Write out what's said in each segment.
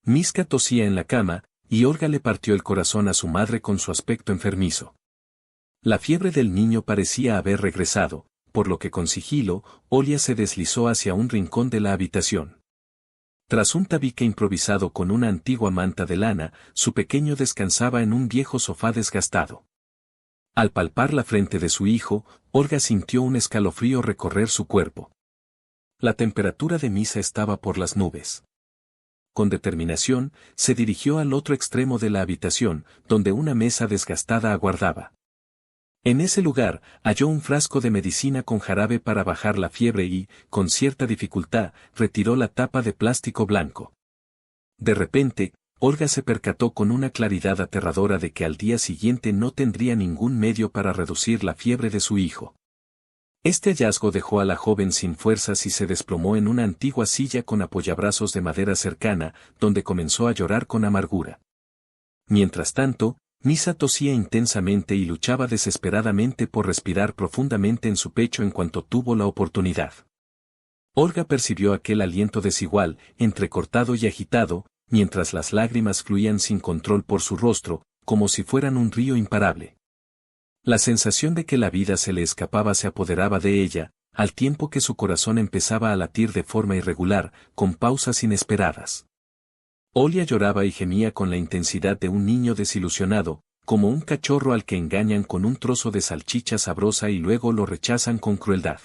Miska tosía en la cama, y Olga le partió el corazón a su madre con su aspecto enfermizo. La fiebre del niño parecía haber regresado, por lo que con sigilo, Olia se deslizó hacia un rincón de la habitación. Tras un tabique improvisado con una antigua manta de lana, su pequeño descansaba en un viejo sofá desgastado. Al palpar la frente de su hijo, Olga sintió un escalofrío recorrer su cuerpo. La temperatura de Misa estaba por las nubes. Con determinación, se dirigió al otro extremo de la habitación, donde una mesa desgastada aguardaba. En ese lugar, halló un frasco de medicina con jarabe para bajar la fiebre y, con cierta dificultad, retiró la tapa de plástico blanco. De repente, Olga se percató con una claridad aterradora de que al día siguiente no tendría ningún medio para reducir la fiebre de su hijo. Este hallazgo dejó a la joven sin fuerzas y se desplomó en una antigua silla con apoyabrazos de madera cercana, donde comenzó a llorar con amargura. Mientras tanto, Misa tosía intensamente y luchaba desesperadamente por respirar profundamente en su pecho en cuanto tuvo la oportunidad. Olga percibió aquel aliento desigual, entrecortado y agitado, mientras las lágrimas fluían sin control por su rostro, como si fueran un río imparable. La sensación de que la vida se le escapaba se apoderaba de ella, al tiempo que su corazón empezaba a latir de forma irregular, con pausas inesperadas. Olia lloraba y gemía con la intensidad de un niño desilusionado, como un cachorro al que engañan con un trozo de salchicha sabrosa y luego lo rechazan con crueldad.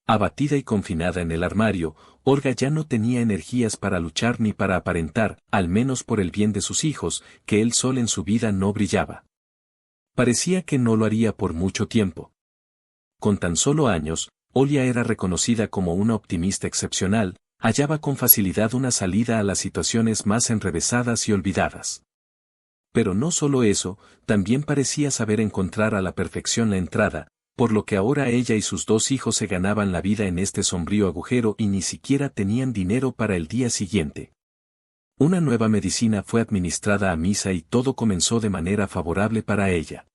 Abatida y confinada en el armario, Olga ya no tenía energías para luchar ni para aparentar, al menos por el bien de sus hijos, que el sol en su vida no brillaba. Parecía que no lo haría por mucho tiempo. Con tan solo años, Olia era reconocida como una optimista excepcional, hallaba con facilidad una salida a las situaciones más enrevesadas y olvidadas. Pero no solo eso, también parecía saber encontrar a la perfección la entrada, por lo que ahora ella y sus dos hijos se ganaban la vida en este sombrío agujero y ni siquiera tenían dinero para el día siguiente. Una nueva medicina fue administrada a Misa y todo comenzó de manera favorable para ella.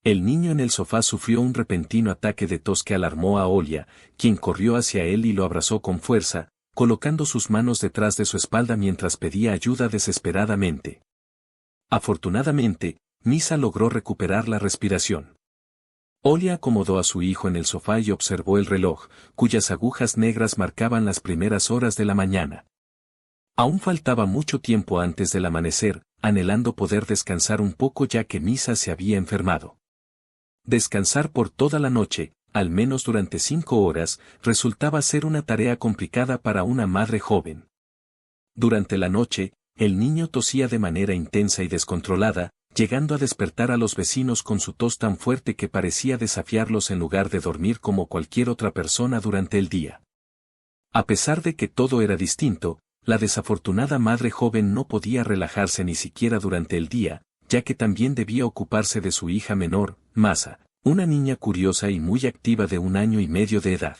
El niño en el sofá sufrió un repentino ataque de tos que alarmó a Olia, quien corrió hacia él y lo abrazó con fuerza, colocando sus manos detrás de su espalda mientras pedía ayuda desesperadamente. Afortunadamente, Misa logró recuperar la respiración. Olia acomodó a su hijo en el sofá y observó el reloj, cuyas agujas negras marcaban las primeras horas de la mañana. Aún faltaba mucho tiempo antes del amanecer, anhelando poder descansar un poco ya que Misa se había enfermado. Descansar por toda la noche, al menos durante 5 horas, resultaba ser una tarea complicada para una madre joven. Durante la noche, el niño tosía de manera intensa y descontrolada, llegando a despertar a los vecinos con su tos tan fuerte que parecía desafiarlos en lugar de dormir como cualquier otra persona durante el día. A pesar de que todo era distinto, la desafortunada madre joven no podía relajarse ni siquiera durante el día, ya que también debía ocuparse de su hija menor, Masa, una niña curiosa y muy activa de 1 año y medio de edad.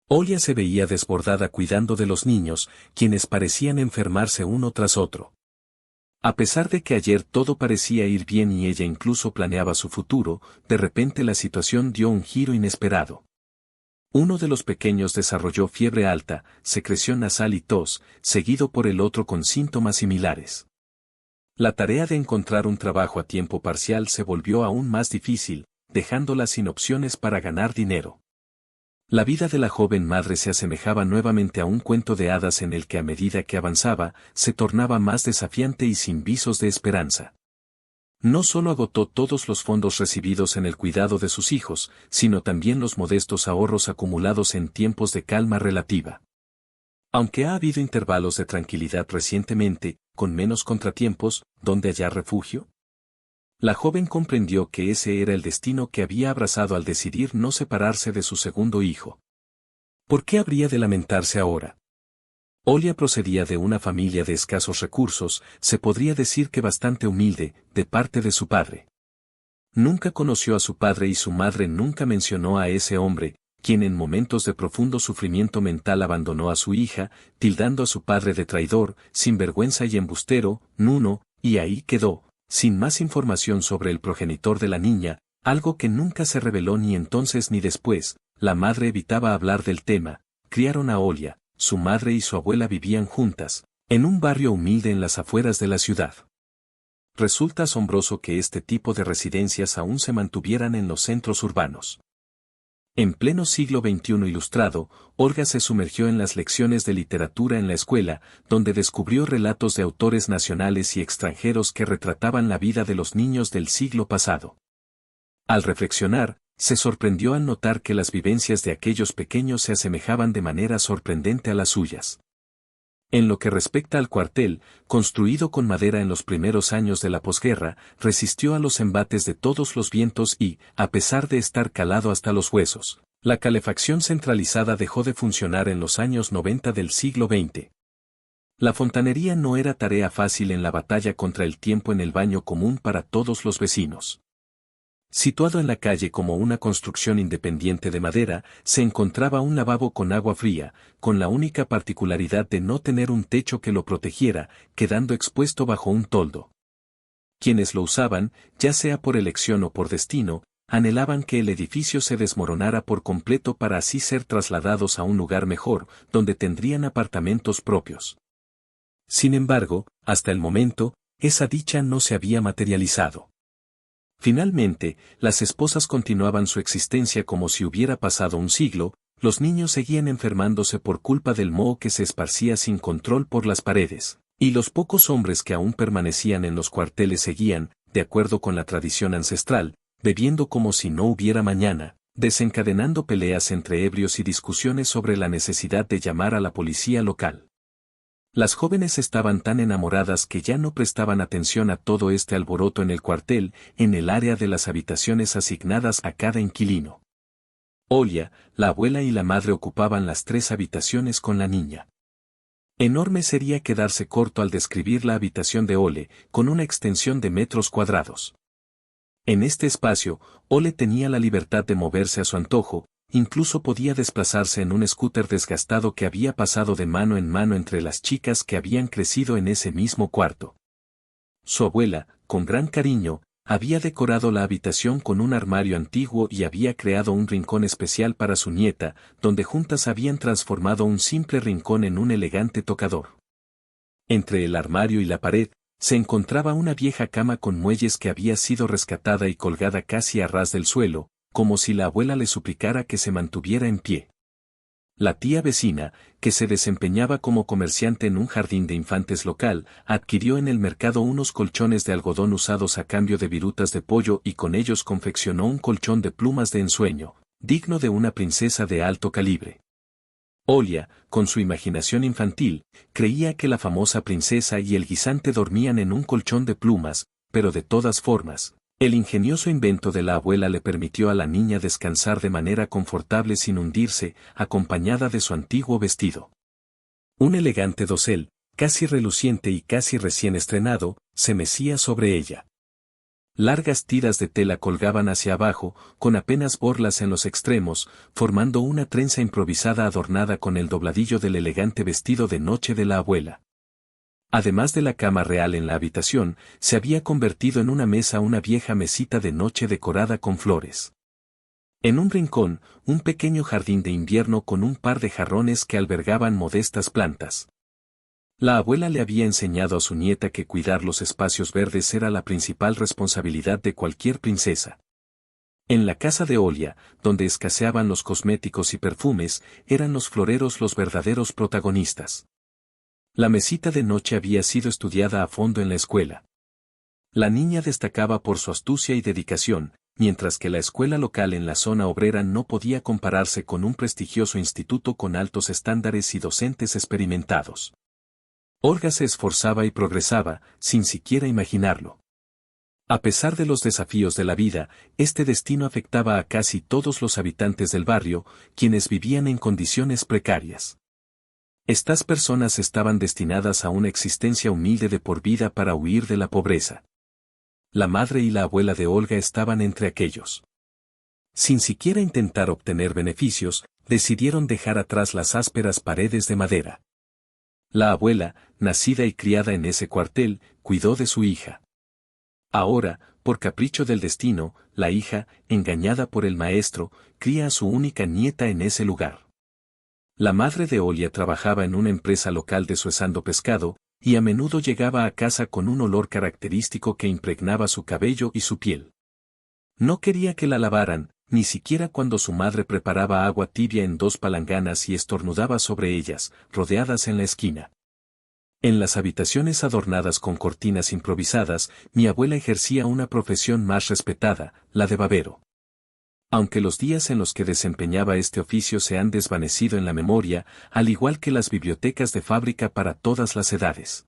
Olia se veía desbordada cuidando de los niños, quienes parecían enfermarse uno tras otro. A pesar de que ayer todo parecía ir bien y ella incluso planeaba su futuro, de repente la situación dio un giro inesperado. Uno de los pequeños desarrolló fiebre alta, secreción nasal y tos, seguido por el otro con síntomas similares. La tarea de encontrar un trabajo a tiempo parcial se volvió aún más difícil, dejándola sin opciones para ganar dinero. La vida de la joven madre se asemejaba nuevamente a un cuento de hadas en el que a medida que avanzaba, se tornaba más desafiante y sin visos de esperanza. No solo agotó todos los fondos recibidos en el cuidado de sus hijos, sino también los modestos ahorros acumulados en tiempos de calma relativa. Aunque ha habido intervalos de tranquilidad recientemente, con menos contratiempos, ¿dónde hallar refugio? La joven comprendió que ese era el destino que había abrazado al decidir no separarse de su segundo hijo. ¿Por qué habría de lamentarse ahora? Olia procedía de una familia de escasos recursos, se podría decir que bastante humilde, de parte de su padre. Nunca conoció a su padre y su madre nunca mencionó a ese hombre, quien en momentos de profundo sufrimiento mental abandonó a su hija, tildando a su padre de traidor, sinvergüenza y embustero, Nuno, y ahí quedó, sin más información sobre el progenitor de la niña, algo que nunca se reveló ni entonces ni después. La madre evitaba hablar del tema. Criaron a Olia, su madre y su abuela vivían juntas, En un barrio humilde en las afueras de la ciudad. Resulta asombroso que este tipo de residencias aún se mantuvieran en los centros urbanos. En pleno siglo XXI ilustrado, Olga se sumergió en las lecciones de literatura en la escuela, donde descubrió relatos de autores nacionales y extranjeros que retrataban la vida de los niños del siglo pasado. Al reflexionar, se sorprendió al notar que las vivencias de aquellos pequeños se asemejaban de manera sorprendente a las suyas. En lo que respecta al cuartel, construido con madera en los primeros años de la posguerra, resistió a los embates de todos los vientos y, a pesar de estar calado hasta los huesos, la calefacción centralizada dejó de funcionar en los años 90 del siglo XX. La fontanería no era tarea fácil en la batalla contra el tiempo en el baño común para todos los vecinos. Situado en la calle como una construcción independiente de madera, se encontraba un lavabo con agua fría, con la única particularidad de no tener un techo que lo protegiera, quedando expuesto bajo un toldo. Quienes lo usaban, ya sea por elección o por destino, anhelaban que el edificio se desmoronara por completo para así ser trasladados a un lugar mejor, donde tendrían apartamentos propios. Sin embargo, hasta el momento, esa dicha no se había materializado. Finalmente, las esposas continuaban su existencia como si hubiera pasado un siglo, los niños seguían enfermándose por culpa del moho que se esparcía sin control por las paredes, y los pocos hombres que aún permanecían en los cuarteles seguían, de acuerdo con la tradición ancestral, bebiendo como si no hubiera mañana, desencadenando peleas entre ebrios y discusiones sobre la necesidad de llamar a la policía local. Las jóvenes estaban tan enamoradas que ya no prestaban atención a todo este alboroto en el cuartel, en el área de las habitaciones asignadas a cada inquilino. Olia, la abuela y la madre ocupaban las 3 habitaciones con la niña. Enorme sería quedarse corto al describir la habitación de Ole, con una extensión de metros cuadrados. En este espacio, Ole tenía la libertad de moverse a su antojo, incluso podía desplazarse en un scooter desgastado que había pasado de mano en mano entre las chicas que habían crecido en ese mismo cuarto. Su abuela, con gran cariño, había decorado la habitación con un armario antiguo y había creado un rincón especial para su nieta, donde juntas habían transformado un simple rincón en un elegante tocador. Entre el armario y la pared, se encontraba una vieja cama con muelles que había sido rescatada y colgada casi a ras del suelo, como si la abuela le suplicara que se mantuviera en pie. La tía vecina, que se desempeñaba como comerciante en un jardín de infantes local, adquirió en el mercado unos colchones de algodón usados a cambio de virutas de pollo y con ellos confeccionó un colchón de plumas de ensueño, digno de una princesa de alto calibre. Olia, con su imaginación infantil, creía que la famosa princesa y el guisante dormían en un colchón de plumas, pero de todas formas, el ingenioso invento de la abuela le permitió a la niña descansar de manera confortable sin hundirse, acompañada de su antiguo vestido. Un elegante dosel, casi reluciente y casi recién estrenado, se mecía sobre ella. Largas tiras de tela colgaban hacia abajo, con apenas borlas en los extremos, formando una trenza improvisada adornada con el dobladillo del elegante vestido de noche de la abuela. Además de la cama real en la habitación, se había convertido en una mesa una vieja mesita de noche decorada con flores. En un rincón, un pequeño jardín de invierno con un par de jarrones que albergaban modestas plantas. La abuela le había enseñado a su nieta que cuidar los espacios verdes era la principal responsabilidad de cualquier princesa. En la casa de Olia, donde escaseaban los cosméticos y perfumes, eran los floreros los verdaderos protagonistas. La mesita de noche había sido estudiada a fondo en la escuela. La niña destacaba por su astucia y dedicación, mientras que la escuela local en la zona obrera no podía compararse con un prestigioso instituto con altos estándares y docentes experimentados. Olga se esforzaba y progresaba, sin siquiera imaginarlo. A pesar de los desafíos de la vida, este destino afectaba a casi todos los habitantes del barrio, quienes vivían en condiciones precarias. Estas personas estaban destinadas a una existencia humilde de por vida para huir de la pobreza. La madre y la abuela de Olga estaban entre aquellos. Sin siquiera intentar obtener beneficios, decidieron dejar atrás las ásperas paredes de madera. La abuela, nacida y criada en ese cuartel, cuidó de su hija. Ahora, por capricho del destino, la hija, engañada por el maestro, cría a su única nieta en ese lugar. La madre de Olia trabajaba en una empresa local desuesando pescado, y a menudo llegaba a casa con un olor característico que impregnaba su cabello y su piel. No quería que la lavaran, ni siquiera cuando su madre preparaba agua tibia en 2 palanganas y estornudaba sobre ellas, rodeadas en la esquina. En las habitaciones adornadas con cortinas improvisadas, mi abuela ejercía una profesión más respetada, la de babero. Aunque los días en los que desempeñaba este oficio se han desvanecido en la memoria, al igual que las bibliotecas de fábrica para todas las edades.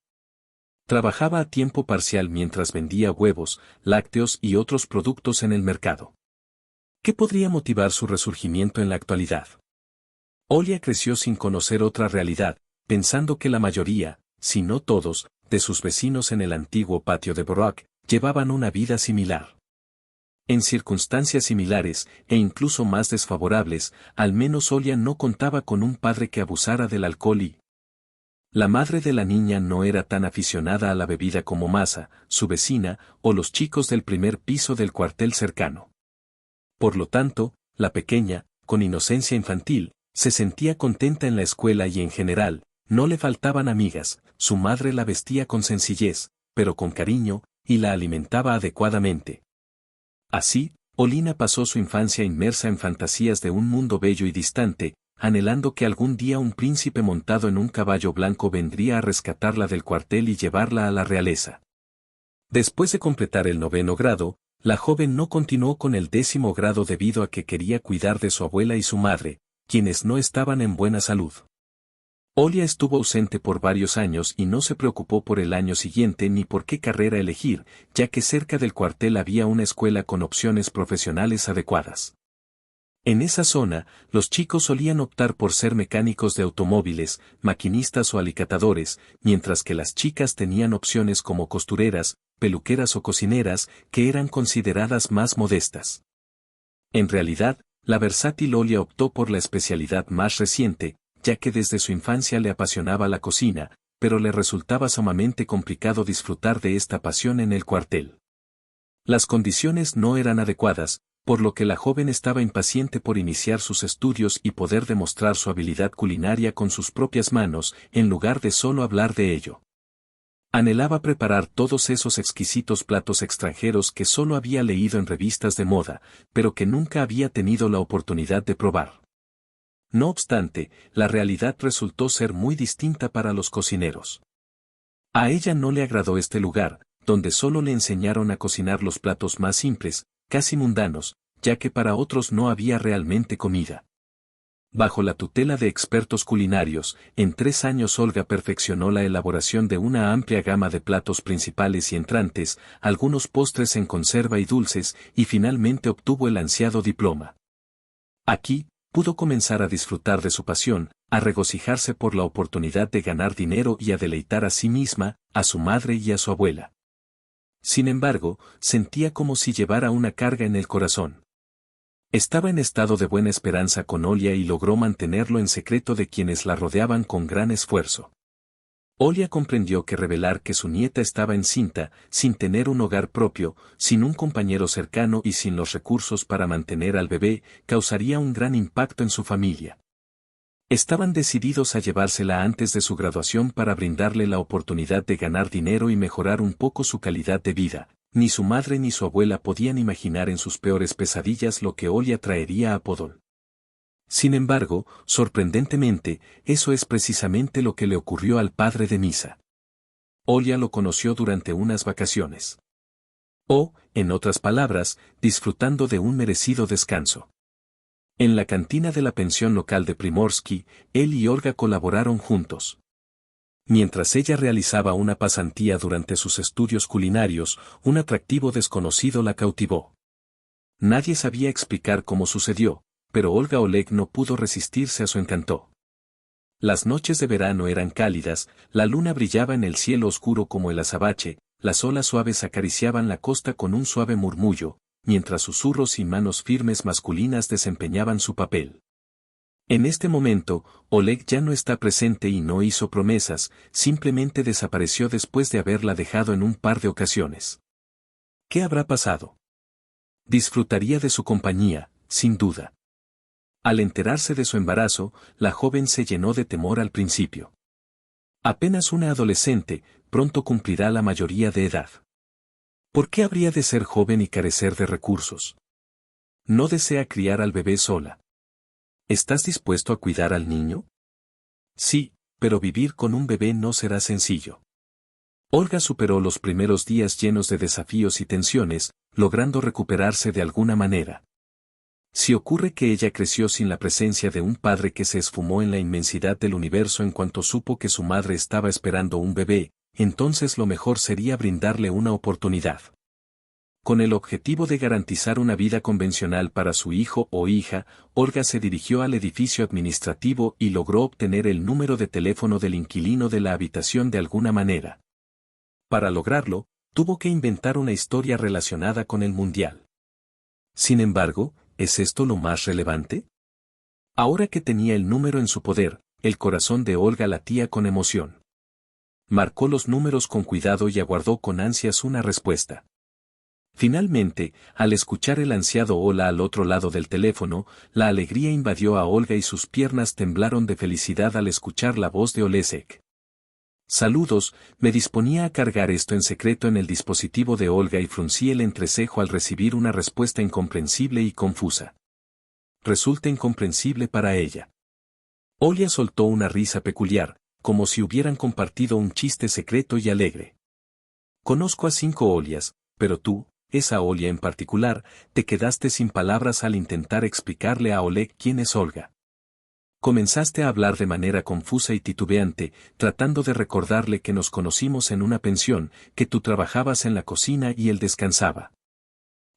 Trabajaba a tiempo parcial mientras vendía huevos, lácteos y otros productos en el mercado. ¿Qué podría motivar su resurgimiento en la actualidad? Olia creció sin conocer otra realidad, pensando que la mayoría, si no todos, de sus vecinos en el antiguo patio de Brock, llevaban una vida similar. En circunstancias similares, e incluso más desfavorables, al menos Olia no contaba con un padre que abusara del alcohol y... La madre de la niña no era tan aficionada a la bebida como Masa, su vecina, o los chicos del primer piso del cuartel cercano. Por lo tanto, la pequeña, con inocencia infantil, se sentía contenta en la escuela y en general, no le faltaban amigas, su madre la vestía con sencillez, pero con cariño, y la alimentaba adecuadamente. Así, Olina pasó su infancia inmersa en fantasías de un mundo bello y distante, anhelando que algún día un príncipe montado en un caballo blanco vendría a rescatarla del cuartel y llevarla a la realeza. Después de completar el 9º grado, la joven no continuó con el 10º grado debido a que quería cuidar de su abuela y su madre, quienes no estaban en buena salud. Olia estuvo ausente por varios años y no se preocupó por el año siguiente ni por qué carrera elegir, ya que cerca del cuartel había una escuela con opciones profesionales adecuadas. En esa zona, los chicos solían optar por ser mecánicos de automóviles, maquinistas o alicatadores, mientras que las chicas tenían opciones como costureras, peluqueras o cocineras, que eran consideradas más modestas. En realidad, la versátil Olia optó por la especialidad más reciente, ya que desde su infancia le apasionaba la cocina, pero le resultaba sumamente complicado disfrutar de esta pasión en el cuartel. Las condiciones no eran adecuadas, por lo que la joven estaba impaciente por iniciar sus estudios y poder demostrar su habilidad culinaria con sus propias manos, en lugar de solo hablar de ello. Anhelaba preparar todos esos exquisitos platos extranjeros que solo había leído en revistas de moda, pero que nunca había tenido la oportunidad de probar. No obstante, la realidad resultó ser muy distinta para los cocineros. A ella no le agradó este lugar, donde solo le enseñaron a cocinar los platos más simples, casi mundanos, ya que para otros no había realmente comida. Bajo la tutela de expertos culinarios, en 3 años Olga perfeccionó la elaboración de una amplia gama de platos principales y entrantes, algunos postres en conserva y dulces, y finalmente obtuvo el ansiado diploma. Aquí, pudo comenzar a disfrutar de su pasión, a regocijarse por la oportunidad de ganar dinero y a deleitar a sí misma, a su madre y a su abuela. Sin embargo, sentía como si llevara una carga en el corazón. Estaba en estado de buena esperanza con Olia y logró mantenerlo en secreto de quienes la rodeaban con gran esfuerzo. Olia comprendió que revelar que su nieta estaba encinta, sin tener un hogar propio, sin un compañero cercano y sin los recursos para mantener al bebé, causaría un gran impacto en su familia. Estaban decididos a llevársela antes de su graduación para brindarle la oportunidad de ganar dinero y mejorar un poco su calidad de vida. Ni su madre ni su abuela podían imaginar en sus peores pesadillas lo que Olia traería a Podol. Sin embargo, sorprendentemente, eso es precisamente lo que le ocurrió al padre de Misa. Olia lo conoció durante unas vacaciones. O, en otras palabras, disfrutando de un merecido descanso. En la cantina de la pensión local de Primorsky, él y Olga colaboraron juntos. Mientras ella realizaba una pasantía durante sus estudios culinarios, un atractivo desconocido la cautivó. Nadie sabía explicar cómo sucedió, pero Olga Oleg no pudo resistirse a su encanto. Las noches de verano eran cálidas, la luna brillaba en el cielo oscuro como el azabache, las olas suaves acariciaban la costa con un suave murmullo, mientras susurros y manos firmes masculinas desempeñaban su papel. En este momento, Oleg ya no está presente y no hizo promesas, simplemente desapareció después de haberla dejado en un par de ocasiones. ¿Qué habrá pasado? Disfrutaría de su compañía, sin duda. Al enterarse de su embarazo, la joven se llenó de temor al principio. Apenas una adolescente, pronto cumplirá la mayoría de edad. ¿Por qué habría de ser joven y carecer de recursos? No desea criar al bebé sola. ¿Estás dispuesto a cuidar al niño? Sí, pero vivir con un bebé no será sencillo. Olga superó los primeros días llenos de desafíos y tensiones, logrando recuperarse de alguna manera. Si ocurre que ella creció sin la presencia de un padre que se esfumó en la inmensidad del universo en cuanto supo que su madre estaba esperando un bebé, entonces lo mejor sería brindarle una oportunidad. Con el objetivo de garantizar una vida convencional para su hijo o hija, Olga se dirigió al edificio administrativo y logró obtener el número de teléfono del inquilino de la habitación de alguna manera. Para lograrlo, tuvo que inventar una historia relacionada con el mundial. Sin embargo, ¿es esto lo más relevante? Ahora que tenía el número en su poder, el corazón de Olga latía con emoción. Marcó los números con cuidado y aguardó con ansias una respuesta. Finalmente, al escuchar el ansiado hola al otro lado del teléfono, la alegría invadió a Olga y sus piernas temblaron de felicidad al escuchar la voz de Olesek. Saludos, me disponía a cargar esto en secreto en el dispositivo de Olga y fruncí el entrecejo al recibir una respuesta incomprensible y confusa. Resulta incomprensible para ella. Olia soltó una risa peculiar, como si hubieran compartido un chiste secreto y alegre. Conozco a 5 Olias, pero tú, esa Olia en particular, te quedaste sin palabras al intentar explicarle a Oleg quién es Olga. Comenzaste a hablar de manera confusa y titubeante, tratando de recordarle que nos conocimos en una pensión, que tú trabajabas en la cocina y él descansaba.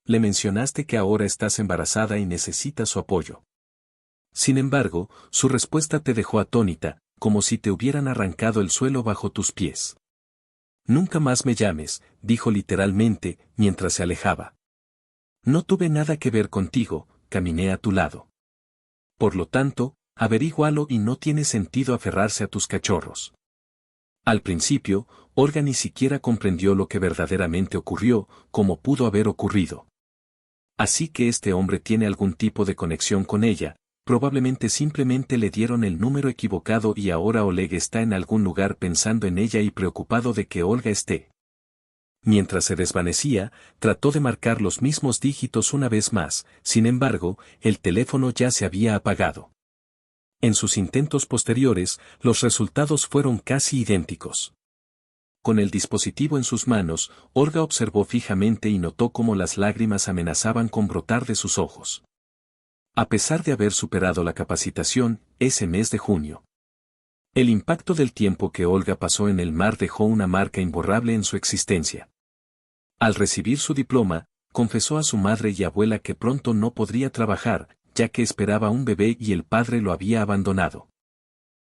Le mencionaste que ahora estás embarazada y necesitas su apoyo. Sin embargo, su respuesta te dejó atónita, como si te hubieran arrancado el suelo bajo tus pies. Nunca más me llames, dijo literalmente, mientras se alejaba. No tuve nada que ver contigo, caminé a tu lado. Por lo tanto, averígualo y no tiene sentido aferrarse a tus cachorros. Al principio, Olga ni siquiera comprendió lo que verdaderamente ocurrió, cómo pudo haber ocurrido. Así que este hombre tiene algún tipo de conexión con ella, probablemente simplemente le dieron el número equivocado y ahora Oleg está en algún lugar pensando en ella y preocupado de que Olga esté. Mientras se desvanecía, trató de marcar los mismos dígitos una vez más, sin embargo, el teléfono ya se había apagado. En sus intentos posteriores, los resultados fueron casi idénticos. Con el dispositivo en sus manos, Olga observó fijamente y notó cómo las lágrimas amenazaban con brotar de sus ojos. A pesar de haber superado la capacitación, ese mes de junio. El impacto del tiempo que Olga pasó en el mar dejó una marca imborrable en su existencia. Al recibir su diploma, confesó a su madre y abuela que pronto no podría trabajar, ya que esperaba un bebé y el padre lo había abandonado.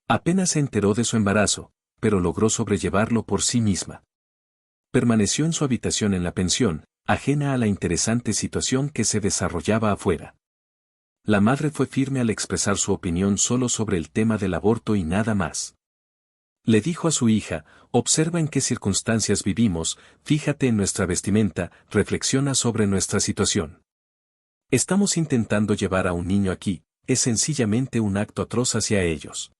Apenas se enteró de su embarazo, pero logró sobrellevarlo por sí misma. Permaneció en su habitación en la pensión, ajena a la interesante situación que se desarrollaba afuera. La madre fue firme al expresar su opinión solo sobre el tema del aborto y nada más. Le dijo a su hija, observa en qué circunstancias vivimos, fíjate en nuestra vestimenta, reflexiona sobre nuestra situación. Estamos intentando llevar a un niño aquí, es sencillamente un acto atroz hacia ellos.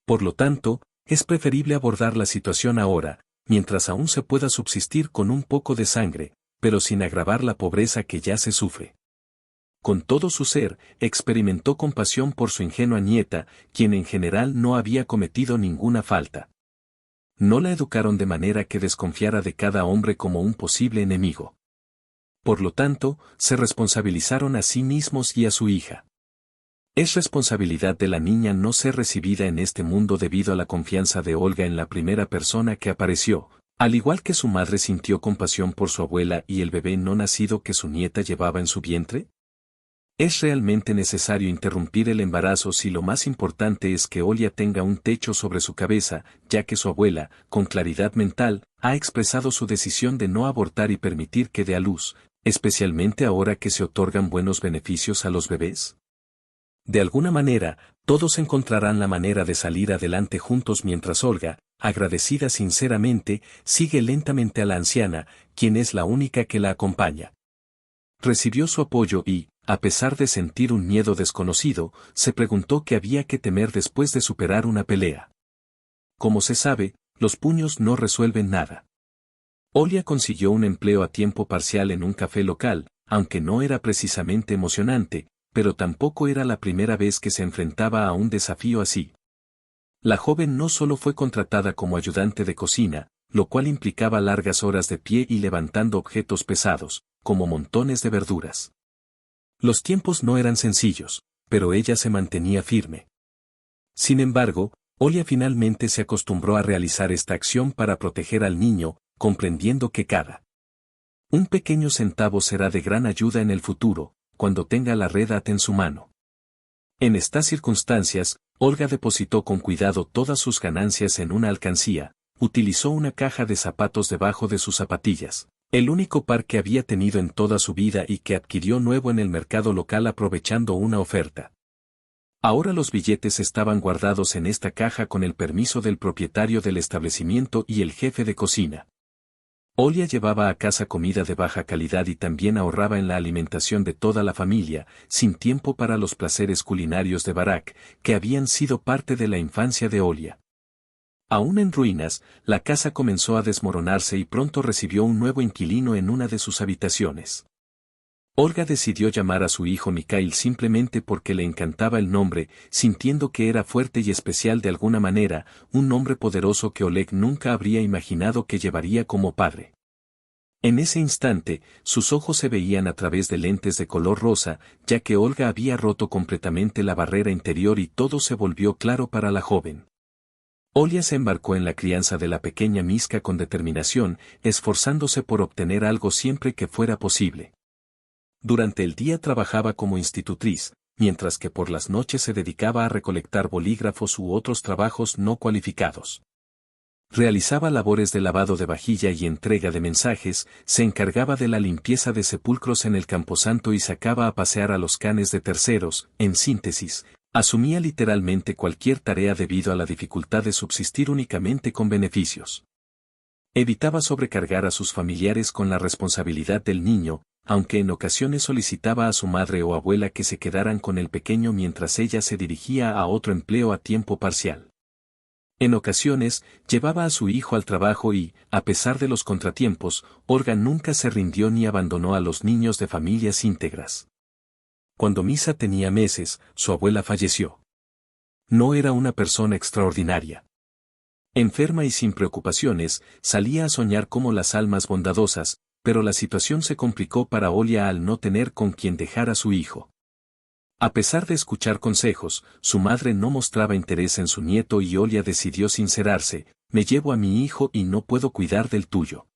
Por lo tanto, es preferible abordar la situación ahora, mientras aún se pueda subsistir con un poco de sangre, pero sin agravar la pobreza que ya se sufre. Con todo su ser, experimentó compasión por su ingenua nieta, quien en general no había cometido ninguna falta. No la educaron de manera que desconfiara de cada hombre como un posible enemigo. Por lo tanto, se responsabilizaron a sí mismos y a su hija. Es responsabilidad de la niña no ser recibida en este mundo debido a la confianza de Olga en la primera persona que apareció, al igual que su madre sintió compasión por su abuela y el bebé no nacido que su nieta llevaba en su vientre. ¿Es realmente necesario interrumpir el embarazo si lo más importante es que Olia tenga un techo sobre su cabeza, ya que su abuela, con claridad mental, ha expresado su decisión de no abortar y permitir que dé a luz, especialmente ahora que se otorgan buenos beneficios a los bebés? De alguna manera, todos encontrarán la manera de salir adelante juntos mientras Olga, agradecida sinceramente, sigue lentamente a la anciana, quien es la única que la acompaña. Recibió su apoyo y, a pesar de sentir un miedo desconocido, se preguntó qué había que temer después de superar una pelea. Como se sabe, los puños no resuelven nada. Olia consiguió un empleo a tiempo parcial en un café local, aunque no era precisamente emocionante, pero tampoco era la primera vez que se enfrentaba a un desafío así. La joven no solo fue contratada como ayudante de cocina, lo cual implicaba largas horas de pie y levantando objetos pesados, como montones de verduras. Los tiempos no eran sencillos, pero ella se mantenía firme. Sin embargo, Olia finalmente se acostumbró a realizar esta acción para proteger al niño, comprendiendo que cada un pequeño centavo será de gran ayuda en el futuro, cuando tenga la red AT en su mano. En estas circunstancias, Olga depositó con cuidado todas sus ganancias en una alcancía, utilizó una caja de zapatos debajo de sus zapatillas, el único par que había tenido en toda su vida y que adquirió nuevo en el mercado local aprovechando una oferta. Ahora los billetes estaban guardados en esta caja con el permiso del propietario del establecimiento y el jefe de cocina. Olia llevaba a casa comida de baja calidad y también ahorraba en la alimentación de toda la familia, sin tiempo para los placeres culinarios de Barak, que habían sido parte de la infancia de Olia. Aún en ruinas, la casa comenzó a desmoronarse y pronto recibió un nuevo inquilino en una de sus habitaciones. Olga decidió llamar a su hijo Mikhail simplemente porque le encantaba el nombre, sintiendo que era fuerte y especial de alguna manera, un nombre poderoso que Oleg nunca habría imaginado que llevaría como padre. En ese instante, sus ojos se veían a través de lentes de color rosa, ya que Olga había roto completamente la barrera interior y todo se volvió claro para la joven. Olia se embarcó en la crianza de la pequeña Miska con determinación, esforzándose por obtener algo siempre que fuera posible. Durante el día trabajaba como institutriz, mientras que por las noches se dedicaba a recolectar bolígrafos u otros trabajos no cualificados. Realizaba labores de lavado de vajilla y entrega de mensajes, se encargaba de la limpieza de sepulcros en el camposanto y sacaba a pasear a los canes de terceros, en síntesis, asumía literalmente cualquier tarea debido a la dificultad de subsistir únicamente con beneficios. Evitaba sobrecargar a sus familiares con la responsabilidad del niño, aunque en ocasiones solicitaba a su madre o abuela que se quedaran con el pequeño mientras ella se dirigía a otro empleo a tiempo parcial. En ocasiones, llevaba a su hijo al trabajo y, a pesar de los contratiempos, Olga nunca se rindió ni abandonó a los niños de familias íntegras. Cuando Misa tenía meses, su abuela falleció. No era una persona extraordinaria. Enferma y sin preocupaciones, salía a soñar como las almas bondadosas, pero la situación se complicó para Olia al no tener con quien dejar a su hijo. A pesar de escuchar consejos, su madre no mostraba interés en su nieto y Olia decidió sincerarse: me llevo a mi hijo y no puedo cuidar del tuyo.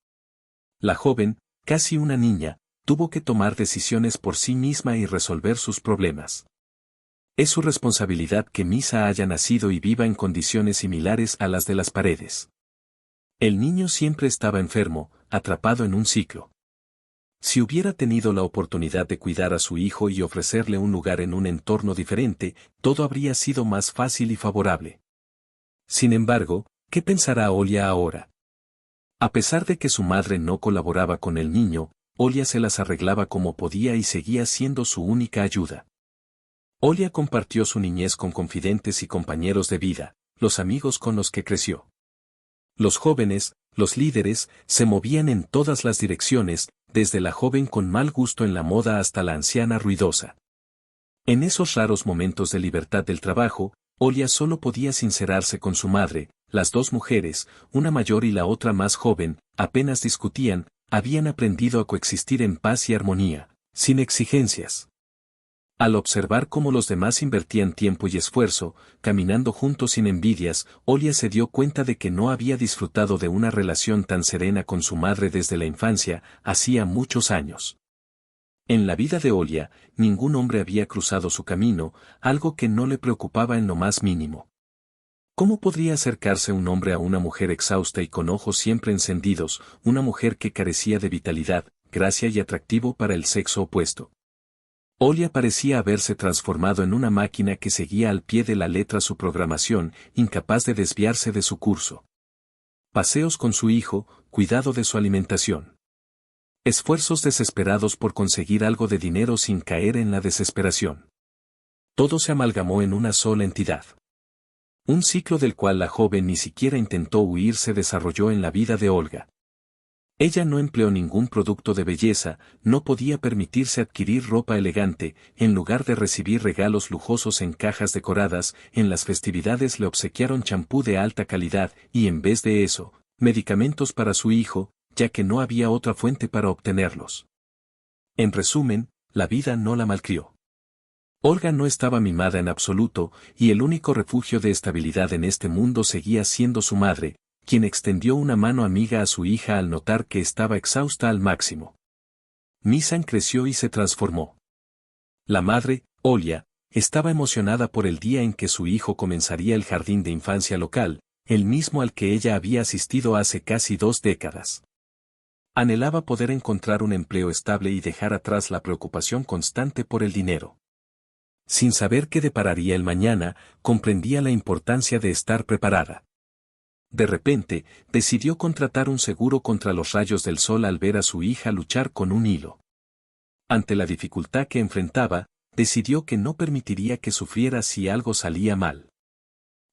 La joven, casi una niña, tuvo que tomar decisiones por sí misma y resolver sus problemas. Es su responsabilidad que Misa haya nacido y viva en condiciones similares a las de las paredes. El niño siempre estaba enfermo, atrapado en un ciclo. Si hubiera tenido la oportunidad de cuidar a su hijo y ofrecerle un lugar en un entorno diferente, todo habría sido más fácil y favorable. Sin embargo, ¿qué pensará Olia ahora? A pesar de que su madre no colaboraba con el niño, Olia se las arreglaba como podía y seguía siendo su única ayuda. Olia compartió su niñez con confidentes y compañeros de vida, los amigos con los que creció. Los jóvenes, los líderes, se movían en todas las direcciones, desde la joven con mal gusto en la moda hasta la anciana ruidosa. En esos raros momentos de libertad del trabajo, Olia solo podía sincerarse con su madre. Las dos mujeres, una mayor y la otra más joven, apenas discutían, habían aprendido a coexistir en paz y armonía, sin exigencias. Al observar cómo los demás invertían tiempo y esfuerzo, caminando juntos sin envidias, Olia se dio cuenta de que no había disfrutado de una relación tan serena con su madre desde la infancia, hacía muchos años. En la vida de Olia, ningún hombre había cruzado su camino, algo que no le preocupaba en lo más mínimo. ¿Cómo podría acercarse un hombre a una mujer exhausta y con ojos siempre encendidos, una mujer que carecía de vitalidad, gracia y atractivo para el sexo opuesto? Olia parecía haberse transformado en una máquina que seguía al pie de la letra su programación, incapaz de desviarse de su curso. Paseos con su hijo, cuidado de su alimentación. Esfuerzos desesperados por conseguir algo de dinero sin caer en la desesperación. Todo se amalgamó en una sola entidad. Un ciclo del cual la joven ni siquiera intentó huir se desarrolló en la vida de Olga. Ella no empleó ningún producto de belleza, no podía permitirse adquirir ropa elegante, en lugar de recibir regalos lujosos en cajas decoradas, en las festividades le obsequiaron champú de alta calidad y en vez de eso, medicamentos para su hijo, ya que no había otra fuente para obtenerlos. En resumen, la vida no la malcrió. Olga no estaba mimada en absoluto, y el único refugio de estabilidad en este mundo seguía siendo su madre, quien extendió una mano amiga a su hija al notar que estaba exhausta al máximo. Misan creció y se transformó. La madre, Olia, estaba emocionada por el día en que su hijo comenzaría el jardín de infancia local, el mismo al que ella había asistido hace casi 2 décadas. Anhelaba poder encontrar un empleo estable y dejar atrás la preocupación constante por el dinero. Sin saber qué depararía el mañana, comprendía la importancia de estar preparada. De repente, decidió contratar un seguro contra los rayos del sol al ver a su hija luchar con un hilo. Ante la dificultad que enfrentaba, decidió que no permitiría que sufriera si algo salía mal.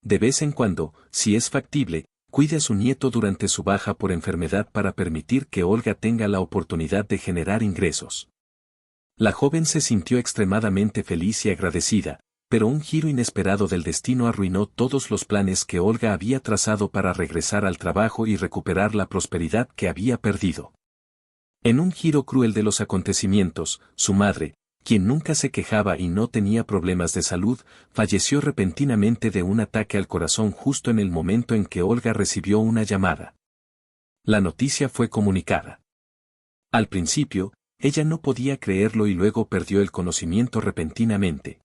De vez en cuando, si es factible, cuide a su nieto durante su baja por enfermedad para permitir que Olga tenga la oportunidad de generar ingresos. La joven se sintió extremadamente feliz y agradecida, pero un giro inesperado del destino arruinó todos los planes que Olga había trazado para regresar al trabajo y recuperar la prosperidad que había perdido. En un giro cruel de los acontecimientos, su madre, quien nunca se quejaba y no tenía problemas de salud, falleció repentinamente de un ataque al corazón justo en el momento en que Olga recibió una llamada. La noticia fue comunicada. Al principio, ella no podía creerlo y luego perdió el conocimiento repentinamente.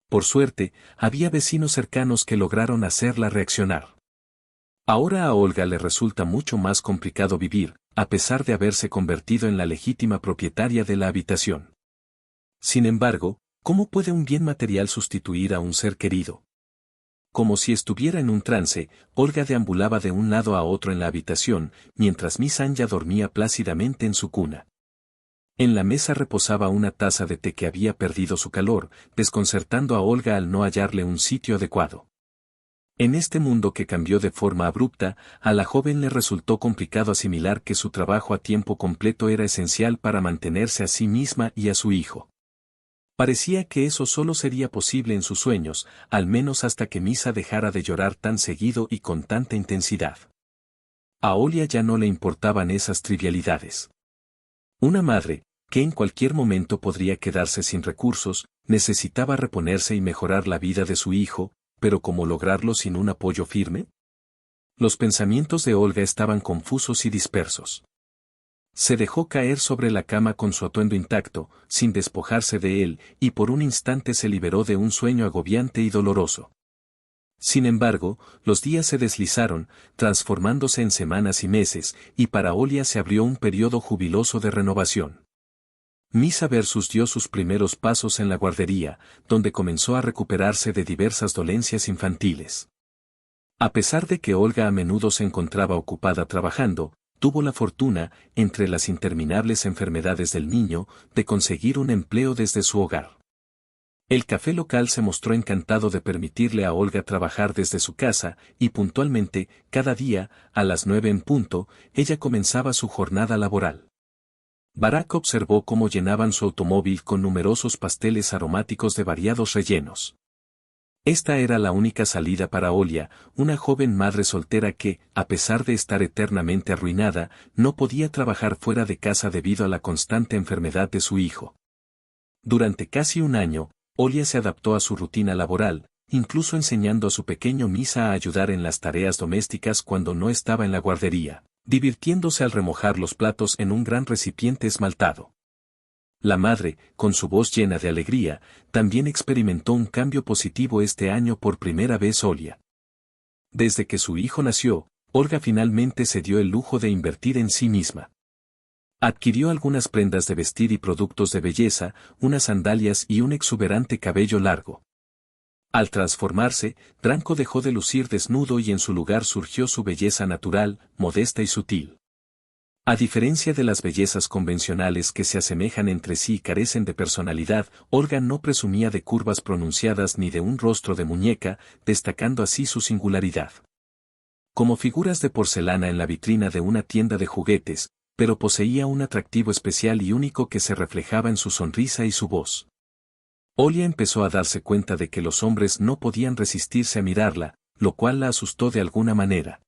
Por suerte, había vecinos cercanos que lograron hacerla reaccionar. Ahora a Olga le resulta mucho más complicado vivir, a pesar de haberse convertido en la legítima propietaria de la habitación. Sin embargo, ¿cómo puede un bien material sustituir a un ser querido? Como si estuviera en un trance, Olga deambulaba de un lado a otro en la habitación, mientras Miss Anja dormía plácidamente en su cuna. En la mesa reposaba una taza de té que había perdido su calor, desconcertando a Olga al no hallarle un sitio adecuado. En este mundo que cambió de forma abrupta, a la joven le resultó complicado asimilar que su trabajo a tiempo completo era esencial para mantenerse a sí misma y a su hijo. Parecía que eso solo sería posible en sus sueños, al menos hasta que Misa dejara de llorar tan seguido y con tanta intensidad. A Olia ya no le importaban esas trivialidades. Una madre, que en cualquier momento podría quedarse sin recursos, necesitaba reponerse y mejorar la vida de su hijo, pero ¿cómo lograrlo sin un apoyo firme? Los pensamientos de Olga estaban confusos y dispersos. Se dejó caer sobre la cama con su atuendo intacto, sin despojarse de él, y por un instante se liberó de un sueño agobiante y doloroso. Sin embargo, los días se deslizaron, transformándose en semanas y meses, y para Olia se abrió un periodo jubiloso de renovación. Misa Versus dio sus primeros pasos en la guardería, donde comenzó a recuperarse de diversas dolencias infantiles. A pesar de que Olga a menudo se encontraba ocupada trabajando, tuvo la fortuna, entre las interminables enfermedades del niño, de conseguir un empleo desde su hogar. El café local se mostró encantado de permitirle a Olga trabajar desde su casa, y puntualmente, cada día, a las 9 en punto, ella comenzaba su jornada laboral. Barack observó cómo llenaban su automóvil con numerosos pasteles aromáticos de variados rellenos. Esta era la única salida para Olia, una joven madre soltera que, a pesar de estar eternamente arruinada, no podía trabajar fuera de casa debido a la constante enfermedad de su hijo. Durante casi un año, Olia se adaptó a su rutina laboral, incluso enseñando a su pequeño Misa a ayudar en las tareas domésticas cuando no estaba en la guardería, divirtiéndose al remojar los platos en un gran recipiente esmaltado. La madre, con su voz llena de alegría, también experimentó un cambio positivo este año por primera vez Olia. Desde que su hijo nació, Olga finalmente se dio el lujo de invertir en sí misma. Adquirió algunas prendas de vestir y productos de belleza, unas sandalias y un exuberante cabello largo. Al transformarse, Branko dejó de lucir desnudo y en su lugar surgió su belleza natural, modesta y sutil. A diferencia de las bellezas convencionales que se asemejan entre sí y carecen de personalidad, Olga no presumía de curvas pronunciadas ni de un rostro de muñeca, destacando así su singularidad. Como figuras de porcelana en la vitrina de una tienda de juguetes, pero poseía un atractivo especial y único que se reflejaba en su sonrisa y su voz. Olia empezó a darse cuenta de que los hombres no podían resistirse a mirarla, lo cual la asustó de alguna manera.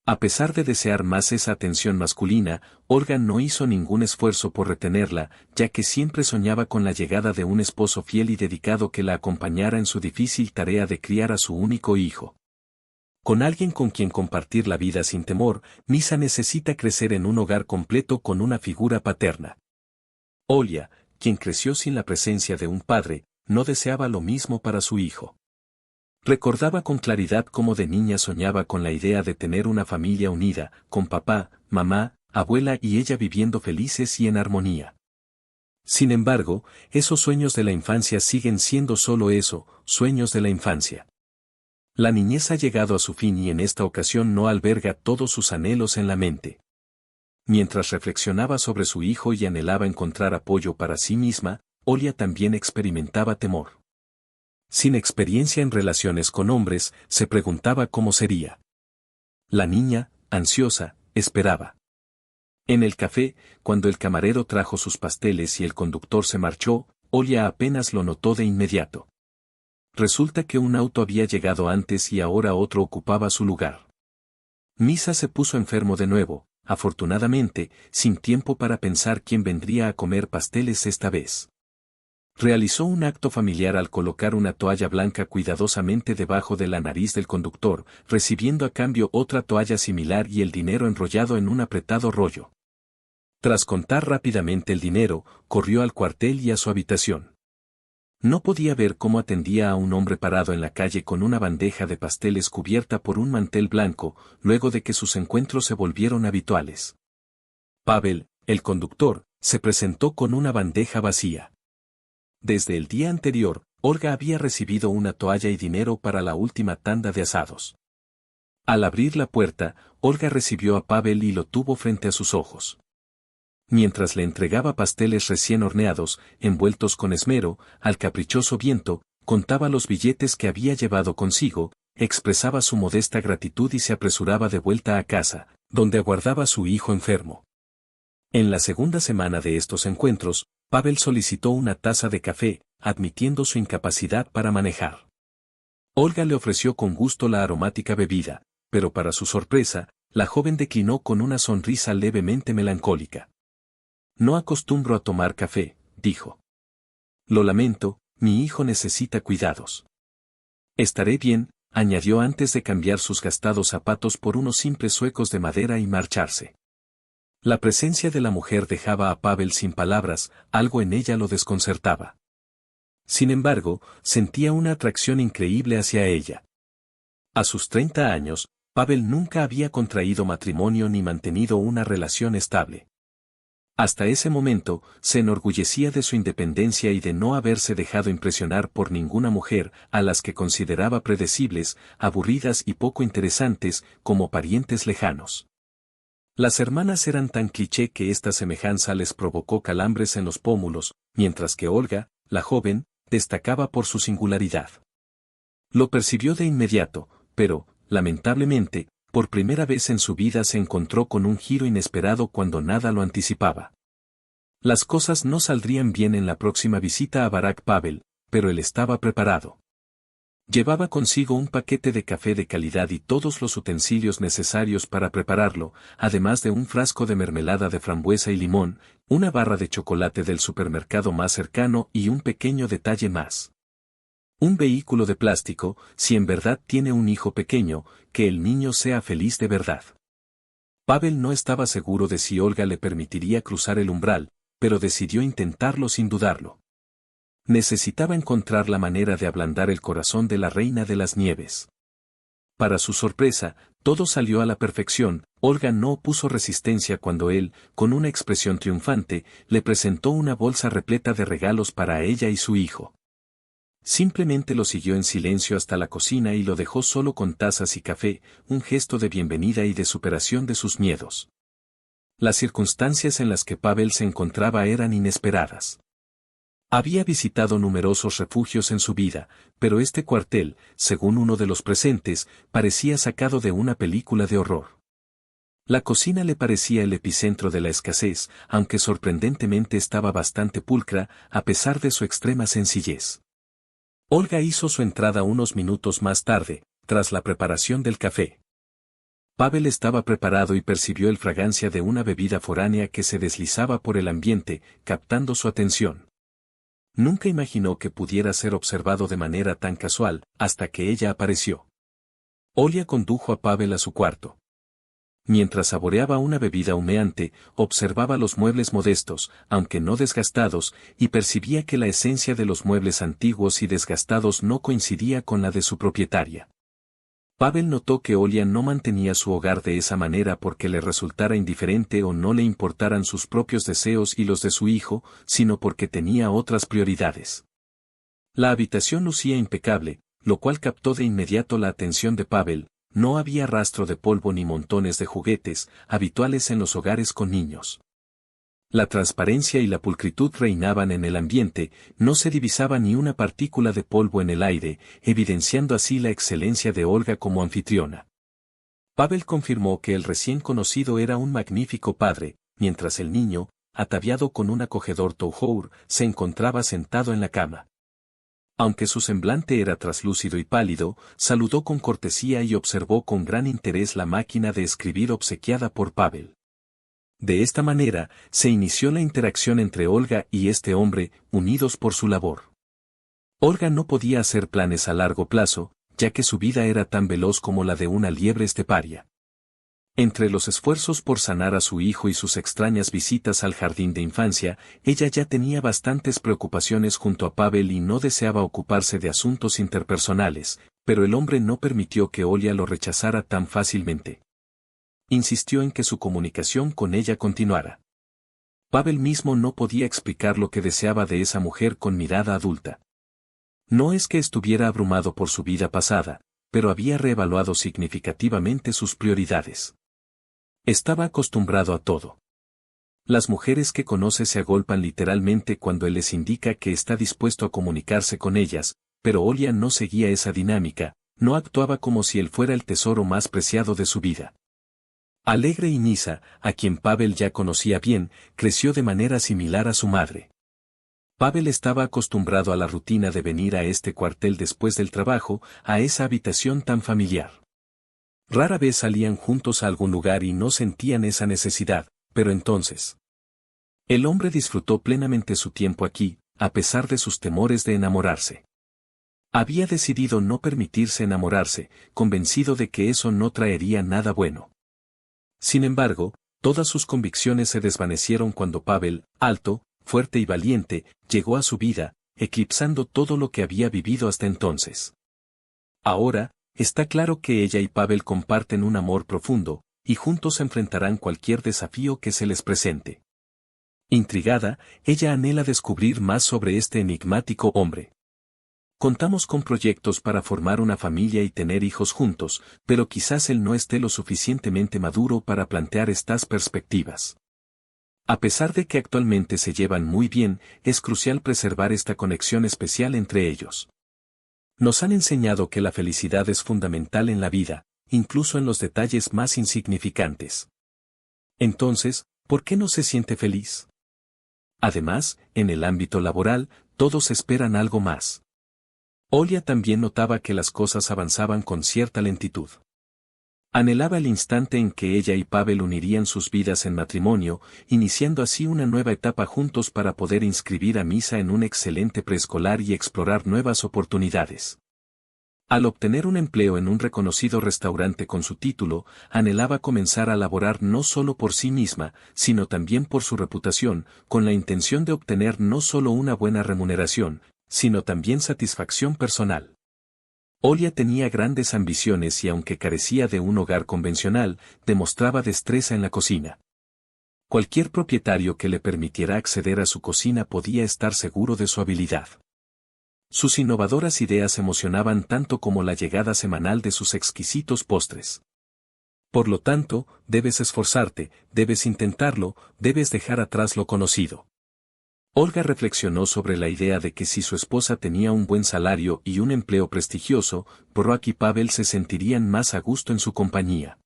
A pesar de desear más esa atención masculina, Olga no hizo ningún esfuerzo por retenerla, ya que siempre soñaba con la llegada de un esposo fiel y dedicado que la acompañara en su difícil tarea de criar a su único hijo. Con alguien con quien compartir la vida sin temor, Misa necesita crecer en un hogar completo con una figura paterna. Olia, quien creció sin la presencia de un padre, no deseaba lo mismo para su hijo. Recordaba con claridad cómo de niña soñaba con la idea de tener una familia unida, con papá, mamá, abuela y ella viviendo felices y en armonía. Sin embargo, esos sueños de la infancia siguen siendo solo eso, sueños de la infancia. La niñez ha llegado a su fin y en esta ocasión no alberga todos sus anhelos en la mente. Mientras reflexionaba sobre su hijo y anhelaba encontrar apoyo para sí misma, Olia también experimentaba temor. Sin experiencia en relaciones con hombres, se preguntaba cómo sería. La niña, ansiosa, esperaba. En el café, cuando el camarero trajo sus pasteles y el conductor se marchó, Olia apenas lo notó de inmediato. Resulta que un auto había llegado antes y ahora otro ocupaba su lugar. Misa se puso enfermo de nuevo, afortunadamente, sin tiempo para pensar quién vendría a comer pasteles esta vez. Realizó un acto familiar al colocar una toalla blanca cuidadosamente debajo de la nariz del conductor, recibiendo a cambio otra toalla similar y el dinero enrollado en un apretado rollo. Tras contar rápidamente el dinero, corrió al cuartel y a su habitación. No podía ver cómo atendía a un hombre parado en la calle con una bandeja de pasteles cubierta por un mantel blanco, luego de que sus encuentros se volvieron habituales. Pavel, el conductor, se presentó con una bandeja vacía. Desde el día anterior, Olga había recibido una toalla y dinero para la última tanda de asados. Al abrir la puerta, Olga recibió a Pavel y lo tuvo frente a sus ojos. Mientras le entregaba pasteles recién horneados, envueltos con esmero, al caprichoso viento, contaba los billetes que había llevado consigo, expresaba su modesta gratitud y se apresuraba de vuelta a casa, donde aguardaba a su hijo enfermo. En la segunda semana de estos encuentros, Pavel solicitó una taza de café, admitiendo su incapacidad para manejar. Olga le ofreció con gusto la aromática bebida, pero para su sorpresa, la joven declinó con una sonrisa levemente melancólica. No acostumbro a tomar café, dijo. Lo lamento, mi hijo necesita cuidados. Estaré bien, añadió antes de cambiar sus gastados zapatos por unos simples suecos de madera y marcharse. La presencia de la mujer dejaba a Pavel sin palabras, algo en ella lo desconcertaba. Sin embargo, sentía una atracción increíble hacia ella. A sus 30 años, Pavel nunca había contraído matrimonio ni mantenido una relación estable. Hasta ese momento, se enorgullecía de su independencia y de no haberse dejado impresionar por ninguna mujer, a las que consideraba predecibles, aburridas y poco interesantes, como parientes lejanos. Las hermanas eran tan cliché que esta semejanza les provocó calambres en los pómulos, mientras que Olga, la joven, destacaba por su singularidad. Lo percibió de inmediato, pero, lamentablemente, por primera vez en su vida se encontró con un giro inesperado cuando nada lo anticipaba. Las cosas no saldrían bien en la próxima visita a Barack Pavel, pero él estaba preparado. Llevaba consigo un paquete de café de calidad y todos los utensilios necesarios para prepararlo, además de un frasco de mermelada de frambuesa y limón, una barra de chocolate del supermercado más cercano y un pequeño detalle más. Un vehículo de plástico, si en verdad tiene un hijo pequeño, que el niño sea feliz de verdad. Pavel no estaba seguro de si Olga le permitiría cruzar el umbral, pero decidió intentarlo sin dudarlo. Necesitaba encontrar la manera de ablandar el corazón de la reina de las nieves. Para su sorpresa, todo salió a la perfección. Olga no opuso resistencia cuando él, con una expresión triunfante, le presentó una bolsa repleta de regalos para ella y su hijo. Simplemente lo siguió en silencio hasta la cocina y lo dejó solo con tazas y café, un gesto de bienvenida y de superación de sus miedos. Las circunstancias en las que Pavel se encontraba eran inesperadas. Había visitado numerosos refugios en su vida, pero este cuartel, según uno de los presentes, parecía sacado de una película de horror. La cocina le parecía el epicentro de la escasez, aunque sorprendentemente estaba bastante pulcra, a pesar de su extrema sencillez. Olga hizo su entrada unos minutos más tarde, tras la preparación del café. Pavel estaba preparado y percibió el fragancia de una bebida foránea que se deslizaba por el ambiente, captando su atención. Nunca imaginó que pudiera ser observado de manera tan casual, hasta que ella apareció. Olia condujo a Pavel a su cuarto. Mientras saboreaba una bebida humeante, observaba los muebles modestos, aunque no desgastados, y percibía que la esencia de los muebles antiguos y desgastados no coincidía con la de su propietaria. Pavel notó que Olia no mantenía su hogar de esa manera porque le resultara indiferente o no le importaran sus propios deseos y los de su hijo, sino porque tenía otras prioridades. La habitación lucía impecable, lo cual captó de inmediato la atención de Pavel. No había rastro de polvo ni montones de juguetes, habituales en los hogares con niños. La transparencia y la pulcritud reinaban en el ambiente, no se divisaba ni una partícula de polvo en el aire, evidenciando así la excelencia de Olga como anfitriona. Pavel confirmó que el recién conocido era un magnífico padre, mientras el niño, ataviado con un acogedor toujour, se encontraba sentado en la cama. Aunque su semblante era traslúcido y pálido, saludó con cortesía y observó con gran interés la máquina de escribir obsequiada por Pavel. De esta manera, se inició la interacción entre Olga y este hombre, unidos por su labor. Olga no podía hacer planes a largo plazo, ya que su vida era tan veloz como la de una liebre esteparia. Entre los esfuerzos por sanar a su hijo y sus extrañas visitas al jardín de infancia, ella ya tenía bastantes preocupaciones junto a Pavel y no deseaba ocuparse de asuntos interpersonales, pero el hombre no permitió que Olia lo rechazara tan fácilmente. Insistió en que su comunicación con ella continuara. Pavel mismo no podía explicar lo que deseaba de esa mujer con mirada adulta. No es que estuviera abrumado por su vida pasada, pero había reevaluado significativamente sus prioridades. Estaba acostumbrado a todo. Las mujeres que conoce se agolpan literalmente cuando él les indica que está dispuesto a comunicarse con ellas, pero Olia no seguía esa dinámica, no actuaba como si él fuera el tesoro más preciado de su vida. Alegre y Nisa, a quien Pavel ya conocía bien, creció de manera similar a su madre. Pavel estaba acostumbrado a la rutina de venir a este cuartel después del trabajo, a esa habitación tan familiar. Rara vez salían juntos a algún lugar y no sentían esa necesidad, pero entonces. El hombre disfrutó plenamente su tiempo aquí, a pesar de sus temores de enamorarse. Había decidido no permitirse enamorarse, convencido de que eso no traería nada bueno. Sin embargo, todas sus convicciones se desvanecieron cuando Pavel, alto, fuerte y valiente, llegó a su vida, eclipsando todo lo que había vivido hasta entonces. Ahora, está claro que ella y Pavel comparten un amor profundo, y juntos enfrentarán cualquier desafío que se les presente. Intrigada, ella anhela descubrir más sobre este enigmático hombre. Contamos con proyectos para formar una familia y tener hijos juntos, pero quizás él no esté lo suficientemente maduro para plantear estas perspectivas. A pesar de que actualmente se llevan muy bien, es crucial preservar esta conexión especial entre ellos. Nos han enseñado que la felicidad es fundamental en la vida, incluso en los detalles más insignificantes. Entonces, ¿por qué no se siente feliz? Además, en el ámbito laboral, todos esperan algo más. Olia también notaba que las cosas avanzaban con cierta lentitud. Anhelaba el instante en que ella y Pavel unirían sus vidas en matrimonio, iniciando así una nueva etapa juntos para poder inscribir a Misa en un excelente preescolar y explorar nuevas oportunidades. Al obtener un empleo en un reconocido restaurante con su título, anhelaba comenzar a laborar no solo por sí misma, sino también por su reputación, con la intención de obtener no solo una buena remuneración, sino también satisfacción personal. Olia tenía grandes ambiciones y aunque carecía de un hogar convencional, demostraba destreza en la cocina. Cualquier propietario que le permitiera acceder a su cocina podía estar seguro de su habilidad. Sus innovadoras ideas emocionaban tanto como la llegada semanal de sus exquisitos postres. Por lo tanto, debes esforzarte, debes intentarlo, debes dejar atrás lo conocido. Olga reflexionó sobre la idea de que si su esposa tenía un buen salario y un empleo prestigioso, Brock y Pavel se sentirían más a gusto en su compañía.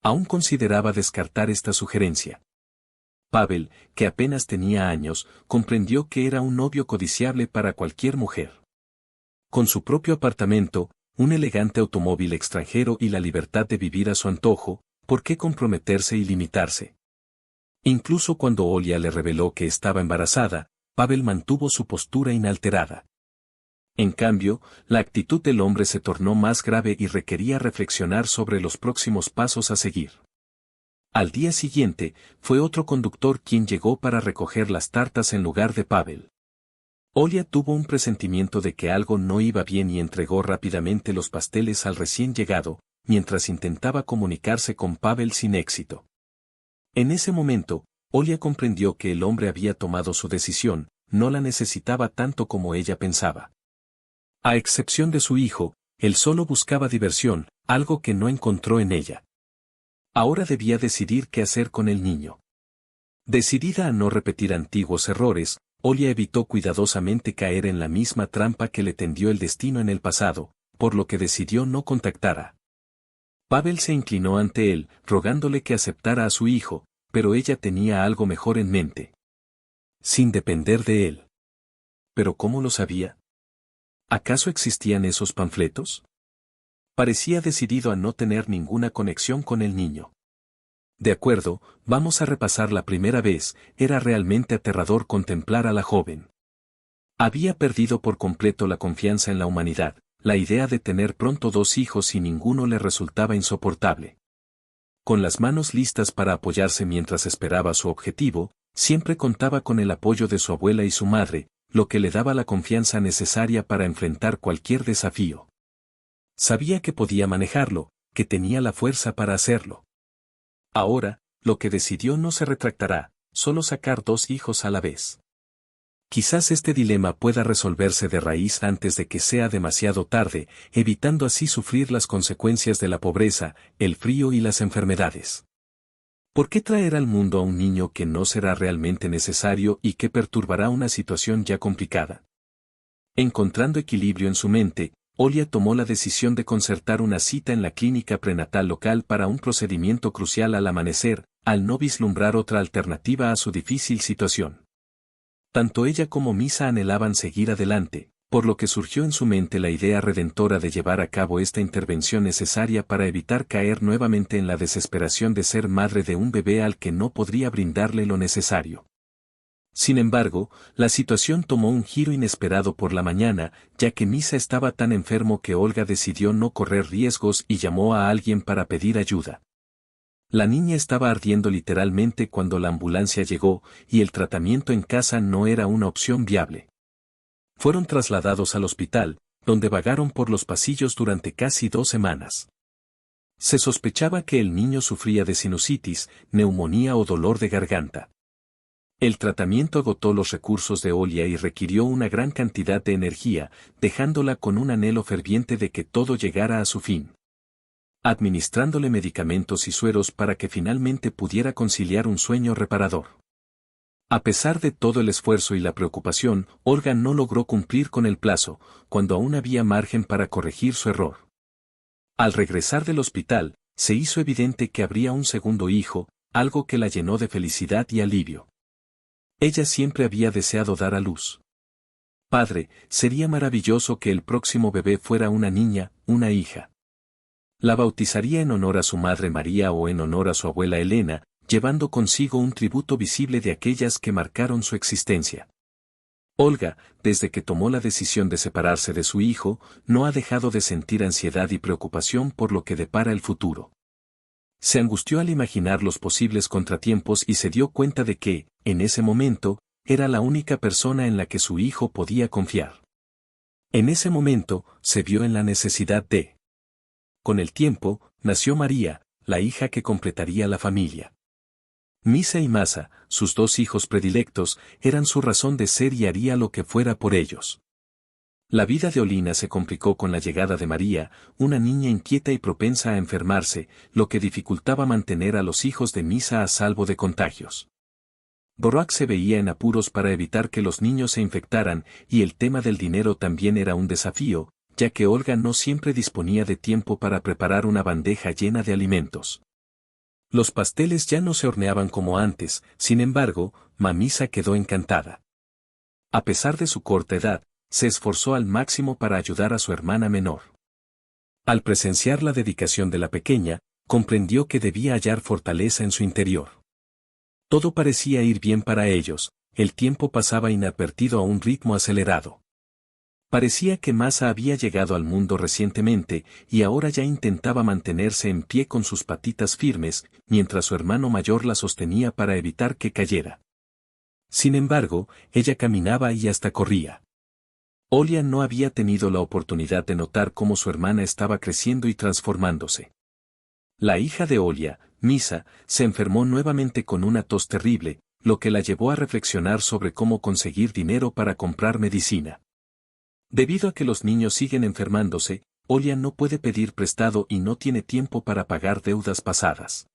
Aún consideraba descartar esta sugerencia. Pavel, que apenas tenía años, comprendió que era un novio codiciable para cualquier mujer. Con su propio apartamento, un elegante automóvil extranjero y la libertad de vivir a su antojo, ¿por qué comprometerse y limitarse? Incluso cuando Olia le reveló que estaba embarazada, Pavel mantuvo su postura inalterada. En cambio, la actitud del hombre se tornó más grave y requería reflexionar sobre los próximos pasos a seguir. Al día siguiente, fue otro conductor quien llegó para recoger las tartas en lugar de Pavel. Olia tuvo un presentimiento de que algo no iba bien y entregó rápidamente los pasteles al recién llegado, mientras intentaba comunicarse con Pavel sin éxito. En ese momento, Olia comprendió que el hombre había tomado su decisión, no la necesitaba tanto como ella pensaba. A excepción de su hijo, él solo buscaba diversión, algo que no encontró en ella. Ahora debía decidir qué hacer con el niño. Decidida a no repetir antiguos errores, Olia evitó cuidadosamente caer en la misma trampa que le tendió el destino en el pasado, por lo que decidió no contactar a Pavel. Se inclinó ante él, rogándole que aceptara a su hijo, pero ella tenía algo mejor en mente. Sin depender de él. ¿Pero cómo lo sabía? ¿Acaso existían esos panfletos? Parecía decidido a no tener ninguna conexión con el niño. De acuerdo, vamos a repasar la primera vez. Era realmente aterrador contemplar a la joven. Había perdido por completo la confianza en la humanidad. La idea de tener pronto 2 hijos y ninguno le resultaba insoportable. Con las manos listas para apoyarse mientras esperaba su objetivo, siempre contaba con el apoyo de su abuela y su madre, lo que le daba la confianza necesaria para enfrentar cualquier desafío. Sabía que podía manejarlo, que tenía la fuerza para hacerlo. Ahora, lo que decidió no se retractará, solo sacar 2 hijos a la vez. Quizás este dilema pueda resolverse de raíz antes de que sea demasiado tarde, evitando así sufrir las consecuencias de la pobreza, el frío y las enfermedades. ¿Por qué traer al mundo a un niño que no será realmente necesario y que perturbará una situación ya complicada? Encontrando equilibrio en su mente, Olia tomó la decisión de concertar una cita en la clínica prenatal local para un procedimiento crucial al amanecer, al no vislumbrar otra alternativa a su difícil situación. Tanto ella como Misa anhelaban seguir adelante, por lo que surgió en su mente la idea redentora de llevar a cabo esta intervención necesaria para evitar caer nuevamente en la desesperación de ser madre de un bebé al que no podría brindarle lo necesario. Sin embargo, la situación tomó un giro inesperado por la mañana, ya que Misa estaba tan enfermo que Olga decidió no correr riesgos y llamó a alguien para pedir ayuda. La niña estaba ardiendo literalmente cuando la ambulancia llegó, y el tratamiento en casa no era una opción viable. Fueron trasladados al hospital, donde vagaron por los pasillos durante casi 2 semanas. Se sospechaba que el niño sufría de sinusitis, neumonía o dolor de garganta. El tratamiento agotó los recursos de Olia y requirió una gran cantidad de energía, dejándola con un anhelo ferviente de que todo llegara a su fin. Administrándole medicamentos y sueros para que finalmente pudiera conciliar un sueño reparador. A pesar de todo el esfuerzo y la preocupación, Olga no logró cumplir con el plazo, cuando aún había margen para corregir su error. Al regresar del hospital, se hizo evidente que habría un segundo hijo, algo que la llenó de felicidad y alivio. Ella siempre había deseado dar a luz. Padre, sería maravilloso que el próximo bebé fuera una niña, una hija. La bautizaría en honor a su madre María o en honor a su abuela Elena, llevando consigo un tributo visible de aquellas que marcaron su existencia. Olga, desde que tomó la decisión de separarse de su hijo, no ha dejado de sentir ansiedad y preocupación por lo que depara el futuro. Se angustió al imaginar los posibles contratiempos y se dio cuenta de que, en ese momento, era la única persona en la que su hijo podía confiar. En ese momento, se vio en la necesidad de. Con el tiempo, nació María, la hija que completaría la familia. Misa y Masa, sus 2 hijos predilectos, eran su razón de ser y haría lo que fuera por ellos. La vida de Olina se complicó con la llegada de María, una niña inquieta y propensa a enfermarse, lo que dificultaba mantener a los hijos de Misa a salvo de contagios. Doroak se veía en apuros para evitar que los niños se infectaran, y el tema del dinero también era un desafío, ya que Olga no siempre disponía de tiempo para preparar una bandeja llena de alimentos. Los pasteles ya no se horneaban como antes, sin embargo, Mamisa quedó encantada. A pesar de su corta edad, se esforzó al máximo para ayudar a su hermana menor. Al presenciar la dedicación de la pequeña, comprendió que debía hallar fortaleza en su interior. Todo parecía ir bien para ellos, el tiempo pasaba inadvertido a un ritmo acelerado. Parecía que Masa había llegado al mundo recientemente y ahora ya intentaba mantenerse en pie con sus patitas firmes, mientras su hermano mayor la sostenía para evitar que cayera. Sin embargo, ella caminaba y hasta corría. Olia no había tenido la oportunidad de notar cómo su hermana estaba creciendo y transformándose. La hija de Olia, Misa, se enfermó nuevamente con una tos terrible, lo que la llevó a reflexionar sobre cómo conseguir dinero para comprar medicina. Debido a que los niños siguen enfermándose, Olia no puede pedir prestado y no tiene tiempo para pagar deudas pasadas.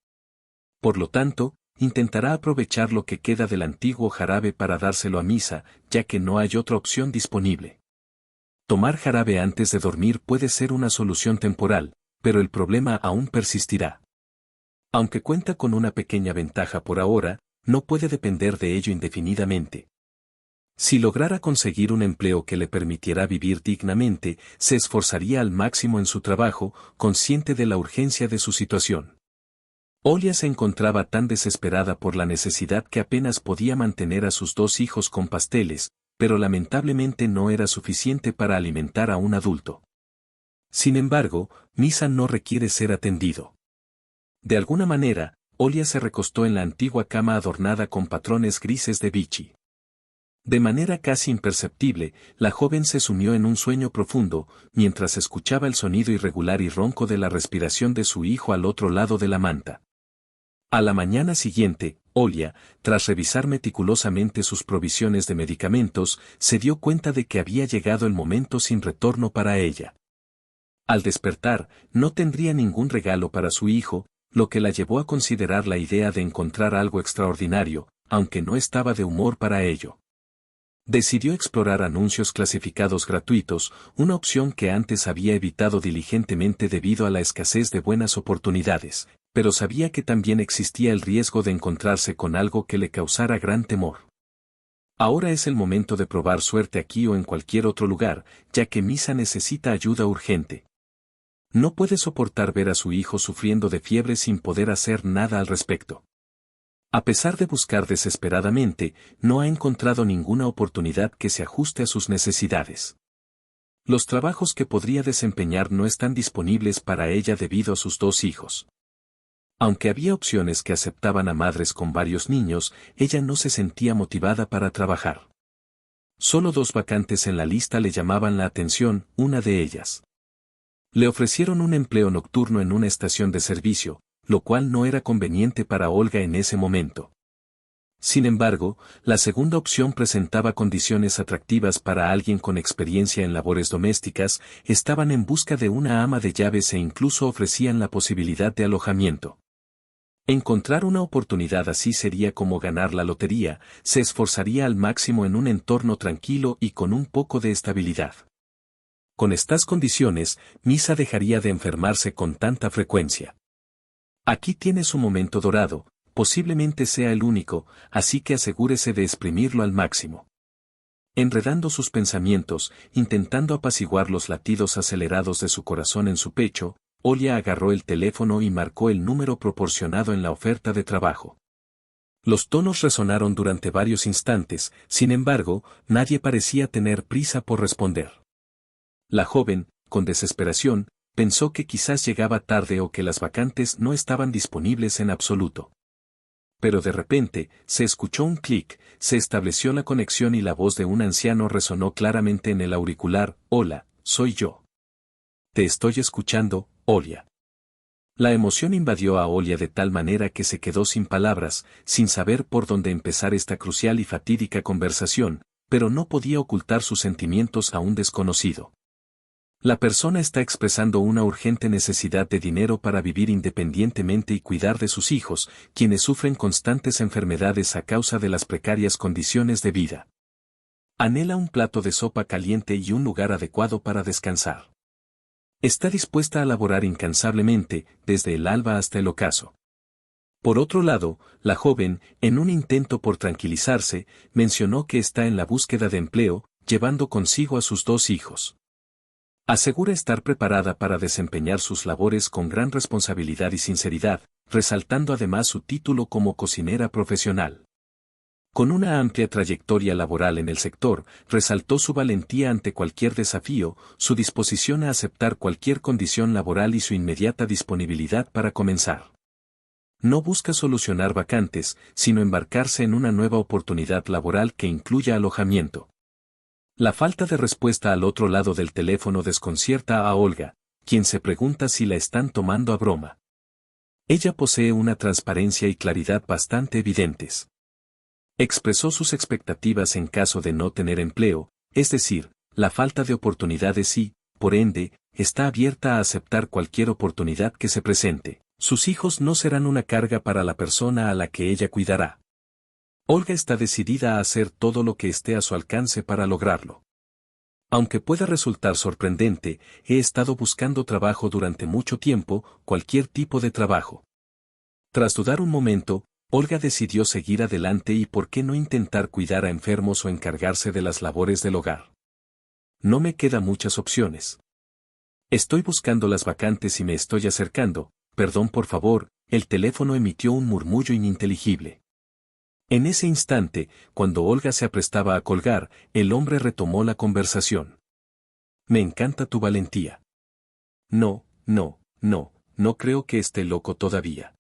Por lo tanto, intentará aprovechar lo que queda del antiguo jarabe para dárselo a Misa, ya que no hay otra opción disponible. Tomar jarabe antes de dormir puede ser una solución temporal, pero el problema aún persistirá. Aunque cuenta con una pequeña ventaja por ahora, no puede depender de ello indefinidamente. Si lograra conseguir un empleo que le permitiera vivir dignamente, se esforzaría al máximo en su trabajo, consciente de la urgencia de su situación. Olia se encontraba tan desesperada por la necesidad que apenas podía mantener a sus 2 hijos con pasteles, pero lamentablemente no era suficiente para alimentar a un adulto. Sin embargo, Misa no requiere ser atendido. De alguna manera, Olia se recostó en la antigua cama adornada con patrones grises de Vichy. De manera casi imperceptible, la joven se sumió en un sueño profundo, mientras escuchaba el sonido irregular y ronco de la respiración de su hijo al otro lado de la manta. A la mañana siguiente, Olia, tras revisar meticulosamente sus provisiones de medicamentos, se dio cuenta de que había llegado el momento sin retorno para ella. Al despertar, no tendría ningún regalo para su hijo, lo que la llevó a considerar la idea de encontrar algo extraordinario, aunque no estaba de humor para ello. Decidió explorar anuncios clasificados gratuitos, una opción que antes había evitado diligentemente debido a la escasez de buenas oportunidades, pero sabía que también existía el riesgo de encontrarse con algo que le causara gran temor. Ahora es el momento de probar suerte aquí o en cualquier otro lugar, ya que Misa necesita ayuda urgente. No puede soportar ver a su hijo sufriendo de fiebre sin poder hacer nada al respecto. A pesar de buscar desesperadamente, no ha encontrado ninguna oportunidad que se ajuste a sus necesidades. Los trabajos que podría desempeñar no están disponibles para ella debido a sus 2 hijos. Aunque había opciones que aceptaban a madres con varios niños, ella no se sentía motivada para trabajar. Solo 2 vacantes en la lista le llamaban la atención, una de ellas. Le ofrecieron un empleo nocturno en una estación de servicio, lo cual no era conveniente para Olga en ese momento. Sin embargo, la segunda opción presentaba condiciones atractivas para alguien con experiencia en labores domésticas, estaban en busca de una ama de llaves e incluso ofrecían la posibilidad de alojamiento. Encontrar una oportunidad así sería como ganar la lotería, se esforzaría al máximo en un entorno tranquilo y con un poco de estabilidad. Con estas condiciones, Misa dejaría de enfermarse con tanta frecuencia. Aquí tiene su momento dorado, posiblemente sea el único, así que asegúrese de exprimirlo al máximo. Enredando sus pensamientos, intentando apaciguar los latidos acelerados de su corazón en su pecho, Olia agarró el teléfono y marcó el número proporcionado en la oferta de trabajo. Los tonos resonaron durante varios instantes, sin embargo, nadie parecía tener prisa por responder. La joven, con desesperación, pensó que quizás llegaba tarde o que las vacantes no estaban disponibles en absoluto. Pero de repente, se escuchó un clic, se estableció la conexión y la voz de un anciano resonó claramente en el auricular: «Hola, soy yo. Te estoy escuchando, Olia». La emoción invadió a Olia de tal manera que se quedó sin palabras, sin saber por dónde empezar esta crucial y fatídica conversación, pero no podía ocultar sus sentimientos a un desconocido. La persona está expresando una urgente necesidad de dinero para vivir independientemente y cuidar de sus hijos, quienes sufren constantes enfermedades a causa de las precarias condiciones de vida. Anhela un plato de sopa caliente y un lugar adecuado para descansar. Está dispuesta a laborar incansablemente, desde el alba hasta el ocaso. Por otro lado, la joven, en un intento por tranquilizarse, mencionó que está en la búsqueda de empleo, llevando consigo a sus 2 hijos. Asegura estar preparada para desempeñar sus labores con gran responsabilidad y sinceridad, resaltando además su título como cocinera profesional. Con una amplia trayectoria laboral en el sector, resaltó su valentía ante cualquier desafío, su disposición a aceptar cualquier condición laboral y su inmediata disponibilidad para comenzar. No busca solucionar vacantes, sino embarcarse en una nueva oportunidad laboral que incluya alojamiento. La falta de respuesta al otro lado del teléfono desconcierta a Olga, quien se pregunta si la están tomando a broma. Ella posee una transparencia y claridad bastante evidentes. Expresó sus expectativas en caso de no tener empleo, es decir, la falta de oportunidades y, por ende, está abierta a aceptar cualquier oportunidad que se presente. Sus hijos no serán una carga para la persona a la que ella cuidará. Olga está decidida a hacer todo lo que esté a su alcance para lograrlo. Aunque pueda resultar sorprendente, he estado buscando trabajo durante mucho tiempo, cualquier tipo de trabajo. Tras dudar un momento, Olga decidió seguir adelante y por qué no intentar cuidar a enfermos o encargarse de las labores del hogar. No me quedan muchas opciones. Estoy buscando las vacantes y me estoy acercando, perdón por favor, el teléfono emitió un murmullo ininteligible. En ese instante, cuando Olga se aprestaba a colgar, el hombre retomó la conversación. Me encanta tu valentía. No creo que esté loco todavía.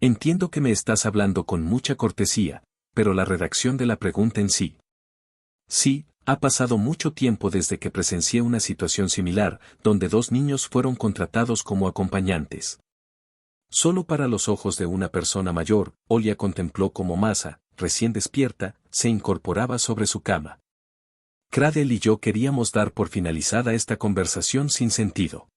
Entiendo que me estás hablando con mucha cortesía, pero la redacción de la pregunta en sí. Sí, ha pasado mucho tiempo desde que presencié una situación similar, donde 2 niños fueron contratados como acompañantes. Solo para los ojos de una persona mayor, Olga contempló cómo Masa, recién despierta, se incorporaba sobre su cama. Cradle y yo queríamos dar por finalizada esta conversación sin sentido.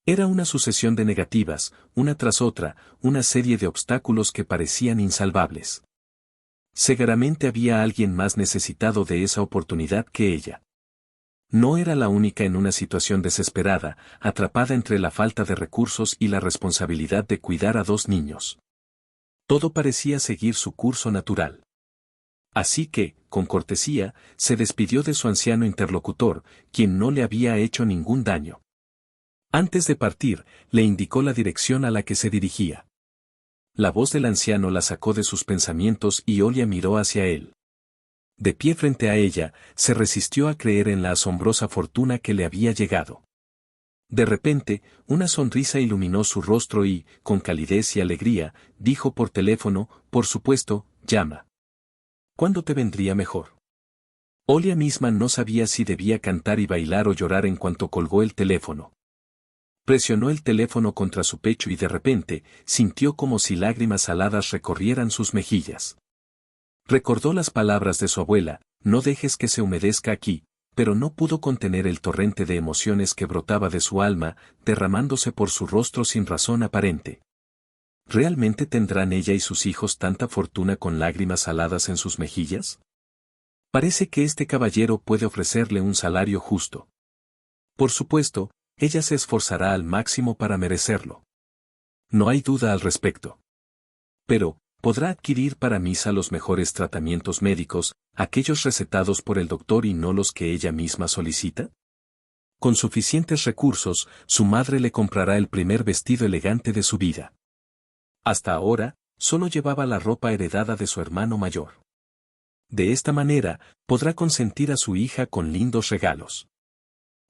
Era una sucesión de negativas, una tras otra, una serie de obstáculos que parecían insalvables. Seguramente había alguien más necesitado de esa oportunidad que ella. No era la única en una situación desesperada, atrapada entre la falta de recursos y la responsabilidad de cuidar a 2 niños. Todo parecía seguir su curso natural. Así que, con cortesía, se despidió de su anciano interlocutor, quien no le había hecho ningún daño. Antes de partir, le indicó la dirección a la que se dirigía. La voz del anciano la sacó de sus pensamientos y Olga miró hacia él. De pie frente a ella, se resistió a creer en la asombrosa fortuna que le había llegado. De repente, una sonrisa iluminó su rostro y, con calidez y alegría, dijo por teléfono, por supuesto, llama. ¿Cuándo te vendría mejor? Olga misma no sabía si debía cantar y bailar o llorar en cuanto colgó el teléfono. Presionó el teléfono contra su pecho y de repente, sintió como si lágrimas saladas recorrieran sus mejillas. Recordó las palabras de su abuela, no dejes que se humedezca aquí, pero no pudo contener el torrente de emociones que brotaba de su alma, derramándose por su rostro sin razón aparente. ¿Realmente tendrán ella y sus hijos tanta fortuna con lágrimas saladas en sus mejillas? Parece que este caballero puede ofrecerle un salario justo. Por supuesto, ella se esforzará al máximo para merecerlo. No hay duda al respecto. Pero, podrá adquirir para Misa los mejores tratamientos médicos, aquellos recetados por el doctor y no los que ella misma solicita. Con suficientes recursos, su madre le comprará el primer vestido elegante de su vida. Hasta ahora, solo llevaba la ropa heredada de su hermano mayor. De esta manera, podrá consentir a su hija con lindos regalos.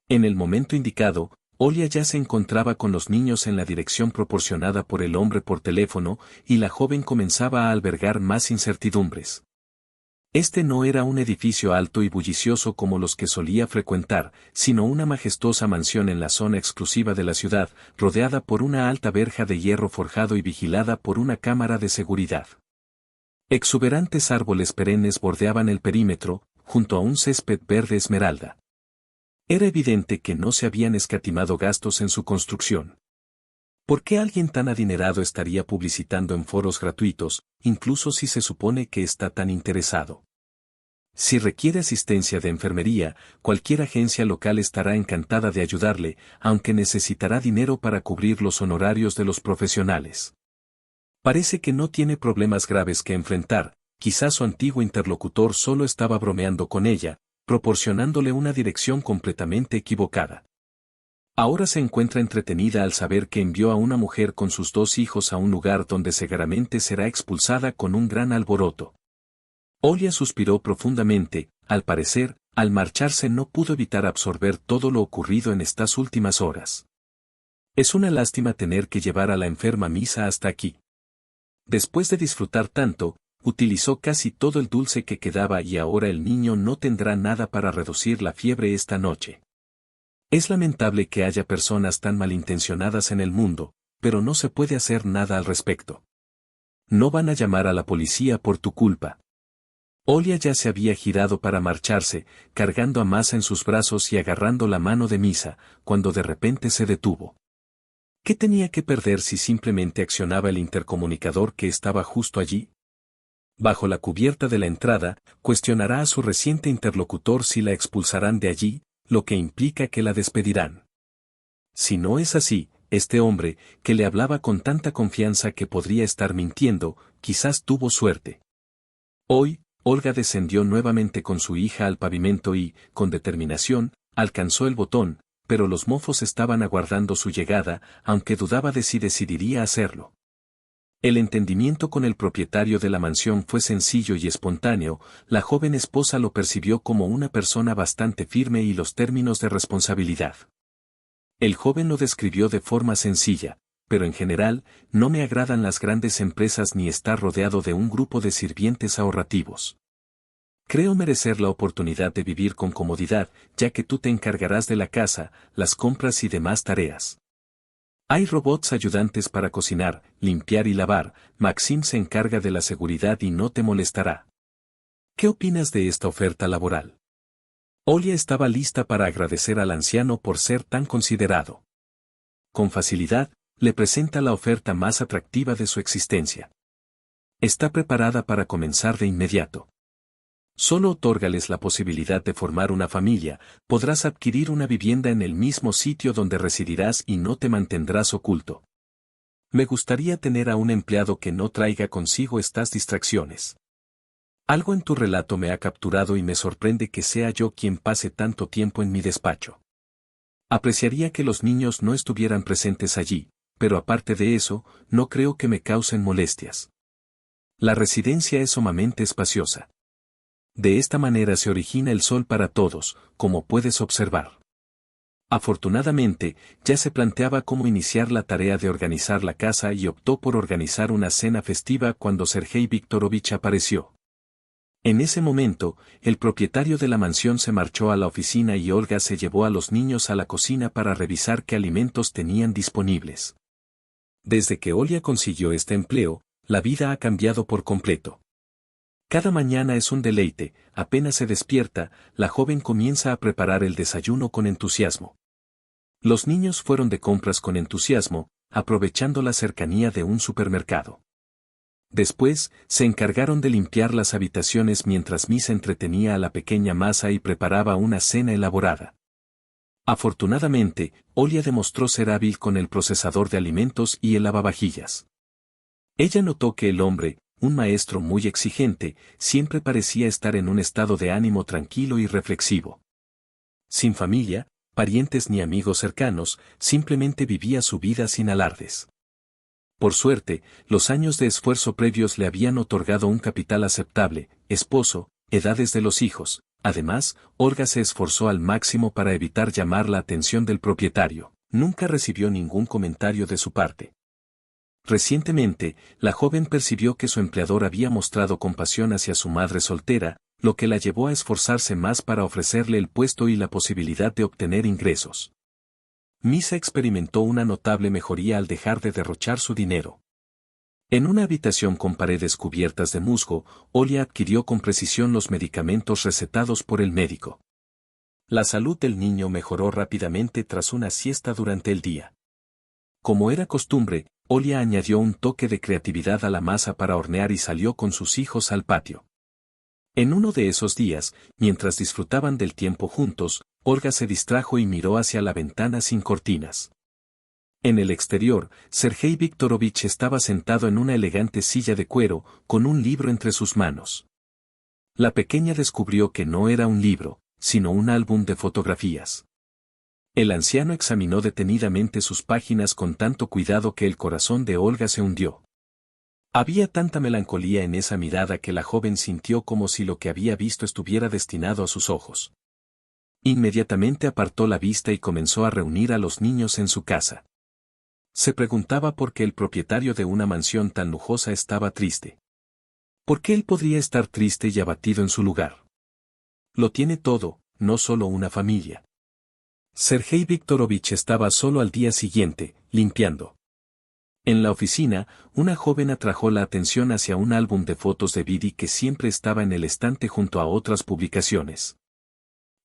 En el momento indicado, Olga ya se encontraba con los niños en la dirección proporcionada por el hombre por teléfono, y la joven comenzaba a albergar más incertidumbres. Este no era un edificio alto y bullicioso como los que solía frecuentar, sino una majestuosa mansión en la zona exclusiva de la ciudad, rodeada por una alta verja de hierro forjado y vigilada por una cámara de seguridad. Exuberantes árboles perennes bordeaban el perímetro, junto a un césped verde esmeralda. Era evidente que no se habían escatimado gastos en su construcción. ¿Por qué alguien tan adinerado estaría publicitando en foros gratuitos, incluso si se supone que está tan interesado? Si requiere asistencia de enfermería, cualquier agencia local estará encantada de ayudarle, aunque necesitará dinero para cubrir los honorarios de los profesionales. Parece que no tiene problemas graves que enfrentar, quizás su antiguo interlocutor solo estaba bromeando con ella, proporcionándole una dirección completamente equivocada. Ahora se encuentra entretenida al saber que envió a una mujer con sus 2 hijos a un lugar donde seguramente será expulsada con un gran alboroto. Olia suspiró profundamente, al parecer, al marcharse no pudo evitar absorber todo lo ocurrido en estas últimas horas. Es una lástima tener que llevar a la enferma Misa hasta aquí. Después de disfrutar tanto, utilizó casi todo el dulce que quedaba y ahora el niño no tendrá nada para reducir la fiebre esta noche. Es lamentable que haya personas tan malintencionadas en el mundo, pero no se puede hacer nada al respecto. No van a llamar a la policía por tu culpa. Olia ya se había girado para marcharse, cargando a Masa en sus brazos y agarrando la mano de Misa, cuando de repente se detuvo. ¿Qué tenía que perder si simplemente accionaba el intercomunicador que estaba justo allí? Bajo la cubierta de la entrada, cuestionará a su reciente interlocutor si la expulsarán de allí, lo que implica que la despedirán. Si no es así, este hombre, que le hablaba con tanta confianza que podría estar mintiendo, quizás tuvo suerte. Hoy, Olga descendió nuevamente con su hija al pavimento y, con determinación, alcanzó el botón, pero los mofos estaban aguardando su llegada, aunque dudaba de si decidiría hacerlo. El entendimiento con el propietario de la mansión fue sencillo y espontáneo, la joven esposa lo percibió como una persona bastante firme y los términos de responsabilidad. El joven lo describió de forma sencilla, pero en general, no me agradan las grandes empresas ni estar rodeado de un grupo de sirvientes ahorrativos. Creo merecer la oportunidad de vivir con comodidad, ya que tú te encargarás de la casa, las compras y demás tareas. Hay robots ayudantes para cocinar, limpiar y lavar, Maxim se encarga de la seguridad y no te molestará. ¿Qué opinas de esta oferta laboral? Olia estaba lista para agradecer al anciano por ser tan considerado. Con facilidad, le presenta la oferta más atractiva de su existencia. Está preparada para comenzar de inmediato. Solo otórgales la posibilidad de formar una familia, podrás adquirir una vivienda en el mismo sitio donde residirás y no te mantendrás oculto. Me gustaría tener a un empleado que no traiga consigo estas distracciones. Algo en tu relato me ha capturado y me sorprende que sea yo quien pase tanto tiempo en mi despacho. Apreciaría que los niños no estuvieran presentes allí, pero aparte de eso, no creo que me causen molestias. La residencia es sumamente espaciosa. De esta manera se origina el sol para todos, como puedes observar. Afortunadamente, ya se planteaba cómo iniciar la tarea de organizar la casa y optó por organizar una cena festiva cuando Sergei Viktorovich apareció. En ese momento, el propietario de la mansión se marchó a la oficina y Olga se llevó a los niños a la cocina para revisar qué alimentos tenían disponibles. Desde que Olia consiguió este empleo, la vida ha cambiado por completo. Cada mañana es un deleite, apenas se despierta, la joven comienza a preparar el desayuno con entusiasmo. Los niños fueron de compras con entusiasmo, aprovechando la cercanía de un supermercado. Después, se encargaron de limpiar las habitaciones mientras Misa entretenía a la pequeña Masa y preparaba una cena elaborada. Afortunadamente, Olia demostró ser hábil con el procesador de alimentos y el lavavajillas. Ella notó que el hombre, un maestro muy exigente, siempre parecía estar en un estado de ánimo tranquilo y reflexivo. Sin familia, parientes ni amigos cercanos, simplemente vivía su vida sin alardes. Por suerte, los años de esfuerzo previos le habían otorgado un capital aceptable, esposo, edades de los hijos. Además, Olga se esforzó al máximo para evitar llamar la atención del propietario. Nunca recibió ningún comentario de su parte. Recientemente, la joven percibió que su empleador había mostrado compasión hacia su madre soltera, lo que la llevó a esforzarse más para ofrecerle el puesto y la posibilidad de obtener ingresos. Misa experimentó una notable mejoría al dejar de derrochar su dinero. En una habitación con paredes cubiertas de musgo, Olia adquirió con precisión los medicamentos recetados por el médico. La salud del niño mejoró rápidamente tras una siesta durante el día. Como era costumbre, Olia añadió un toque de creatividad a la masa para hornear y salió con sus hijos al patio. En uno de esos días, mientras disfrutaban del tiempo juntos, Olga se distrajo y miró hacia la ventana sin cortinas. En el exterior, Sergei Viktorovich estaba sentado en una elegante silla de cuero, con un libro entre sus manos. La pequeña descubrió que no era un libro, sino un álbum de fotografías. El anciano examinó detenidamente sus páginas con tanto cuidado que el corazón de Olga se hundió. Había tanta melancolía en esa mirada que la joven sintió como si lo que había visto estuviera destinado a sus ojos. Inmediatamente apartó la vista y comenzó a reunir a los niños en su casa. Se preguntaba por qué el propietario de una mansión tan lujosa estaba triste. ¿Por qué él podría estar triste y abatido en su lugar? Lo tiene todo, no solo una familia. Sergei Viktorovich estaba solo al día siguiente, limpiando. En la oficina, una joven atrajo la atención hacia un álbum de fotos de Vidi que siempre estaba en el estante junto a otras publicaciones.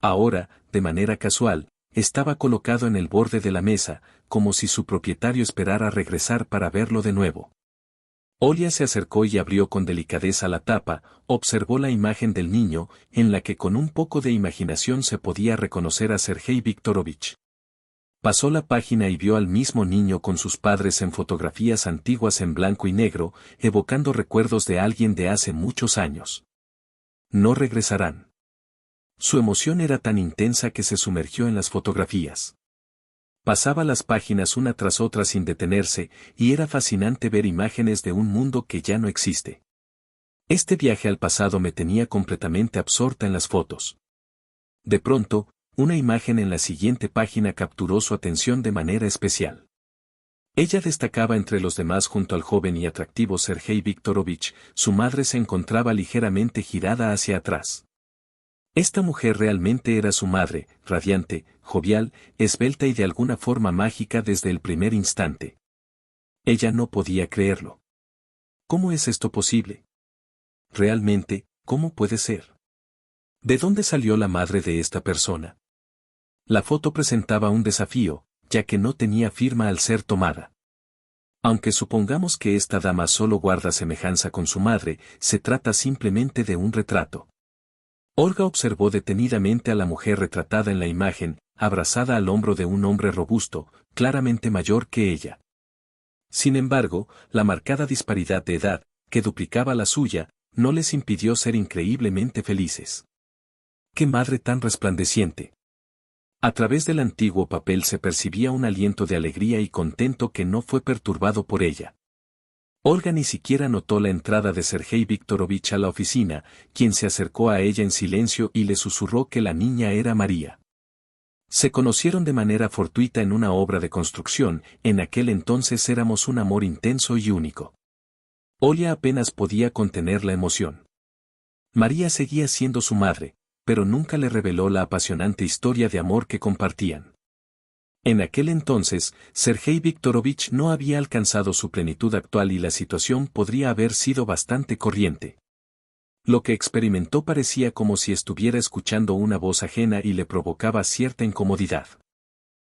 Ahora, de manera casual, estaba colocado en el borde de la mesa, como si su propietario esperara regresar para verlo de nuevo. Olia se acercó y abrió con delicadeza la tapa, observó la imagen del niño, en la que con un poco de imaginación se podía reconocer a Sergei Viktorovich. Pasó la página y vio al mismo niño con sus padres en fotografías antiguas en blanco y negro, evocando recuerdos de alguien de hace muchos años. No regresarán. Su emoción era tan intensa que se sumergió en las fotografías. Pasaba las páginas una tras otra sin detenerse, y era fascinante ver imágenes de un mundo que ya no existe. Este viaje al pasado me tenía completamente absorta en las fotos. De pronto, una imagen en la siguiente página capturó su atención de manera especial. Ella destacaba entre los demás junto al joven y atractivo Sergei Viktorovich, su madre se encontraba ligeramente girada hacia atrás. Esta mujer realmente era su madre, radiante, jovial, esbelta y de alguna forma mágica desde el primer instante. Ella no podía creerlo. ¿Cómo es esto posible? Realmente, ¿cómo puede ser? ¿De dónde salió la madre de esta persona? La foto presentaba un desafío, ya que no tenía firma al ser tomada. Aunque supongamos que esta dama solo guarda semejanza con su madre, se trata simplemente de un retrato. Olga observó detenidamente a la mujer retratada en la imagen, abrazada al hombro de un hombre robusto, claramente mayor que ella. Sin embargo, la marcada disparidad de edad, que duplicaba la suya, no les impidió ser increíblemente felices. ¡Qué madre tan resplandeciente! A través del antiguo papel se percibía un aliento de alegría y contento que no fue perturbado por ella. Olga ni siquiera notó la entrada de Sergei Viktorovich a la oficina, quien se acercó a ella en silencio y le susurró que la niña era María. Se conocieron de manera fortuita en una obra de construcción, en aquel entonces éramos un amor intenso y único. Olia apenas podía contener la emoción. María seguía siendo su madre, pero nunca le reveló la apasionante historia de amor que compartían. En aquel entonces, Sergei Viktorovich no había alcanzado su plenitud actual y la situación podría haber sido bastante corriente. Lo que experimentó parecía como si estuviera escuchando una voz ajena y le provocaba cierta incomodidad.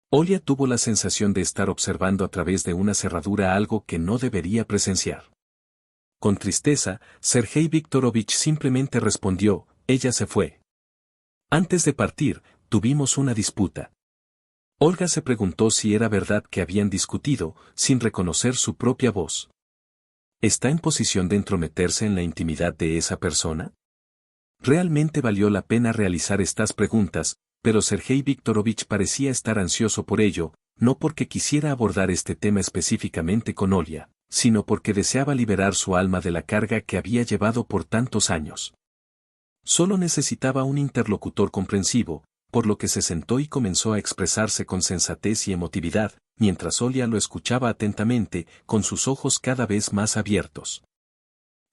Olia tuvo la sensación de estar observando a través de una cerradura algo que no debería presenciar. Con tristeza, Sergei Viktorovich simplemente respondió, ella se fue. Antes de partir, tuvimos una disputa. Olga se preguntó si era verdad que habían discutido, sin reconocer su propia voz. ¿Está en posición de entrometerse en la intimidad de esa persona? Realmente valió la pena realizar estas preguntas, pero Sergei Viktorovich parecía estar ansioso por ello, no porque quisiera abordar este tema específicamente con Olia, sino porque deseaba liberar su alma de la carga que había llevado por tantos años. Solo necesitaba un interlocutor comprensivo, por lo que se sentó y comenzó a expresarse con sensatez y emotividad, mientras Olia lo escuchaba atentamente, con sus ojos cada vez más abiertos.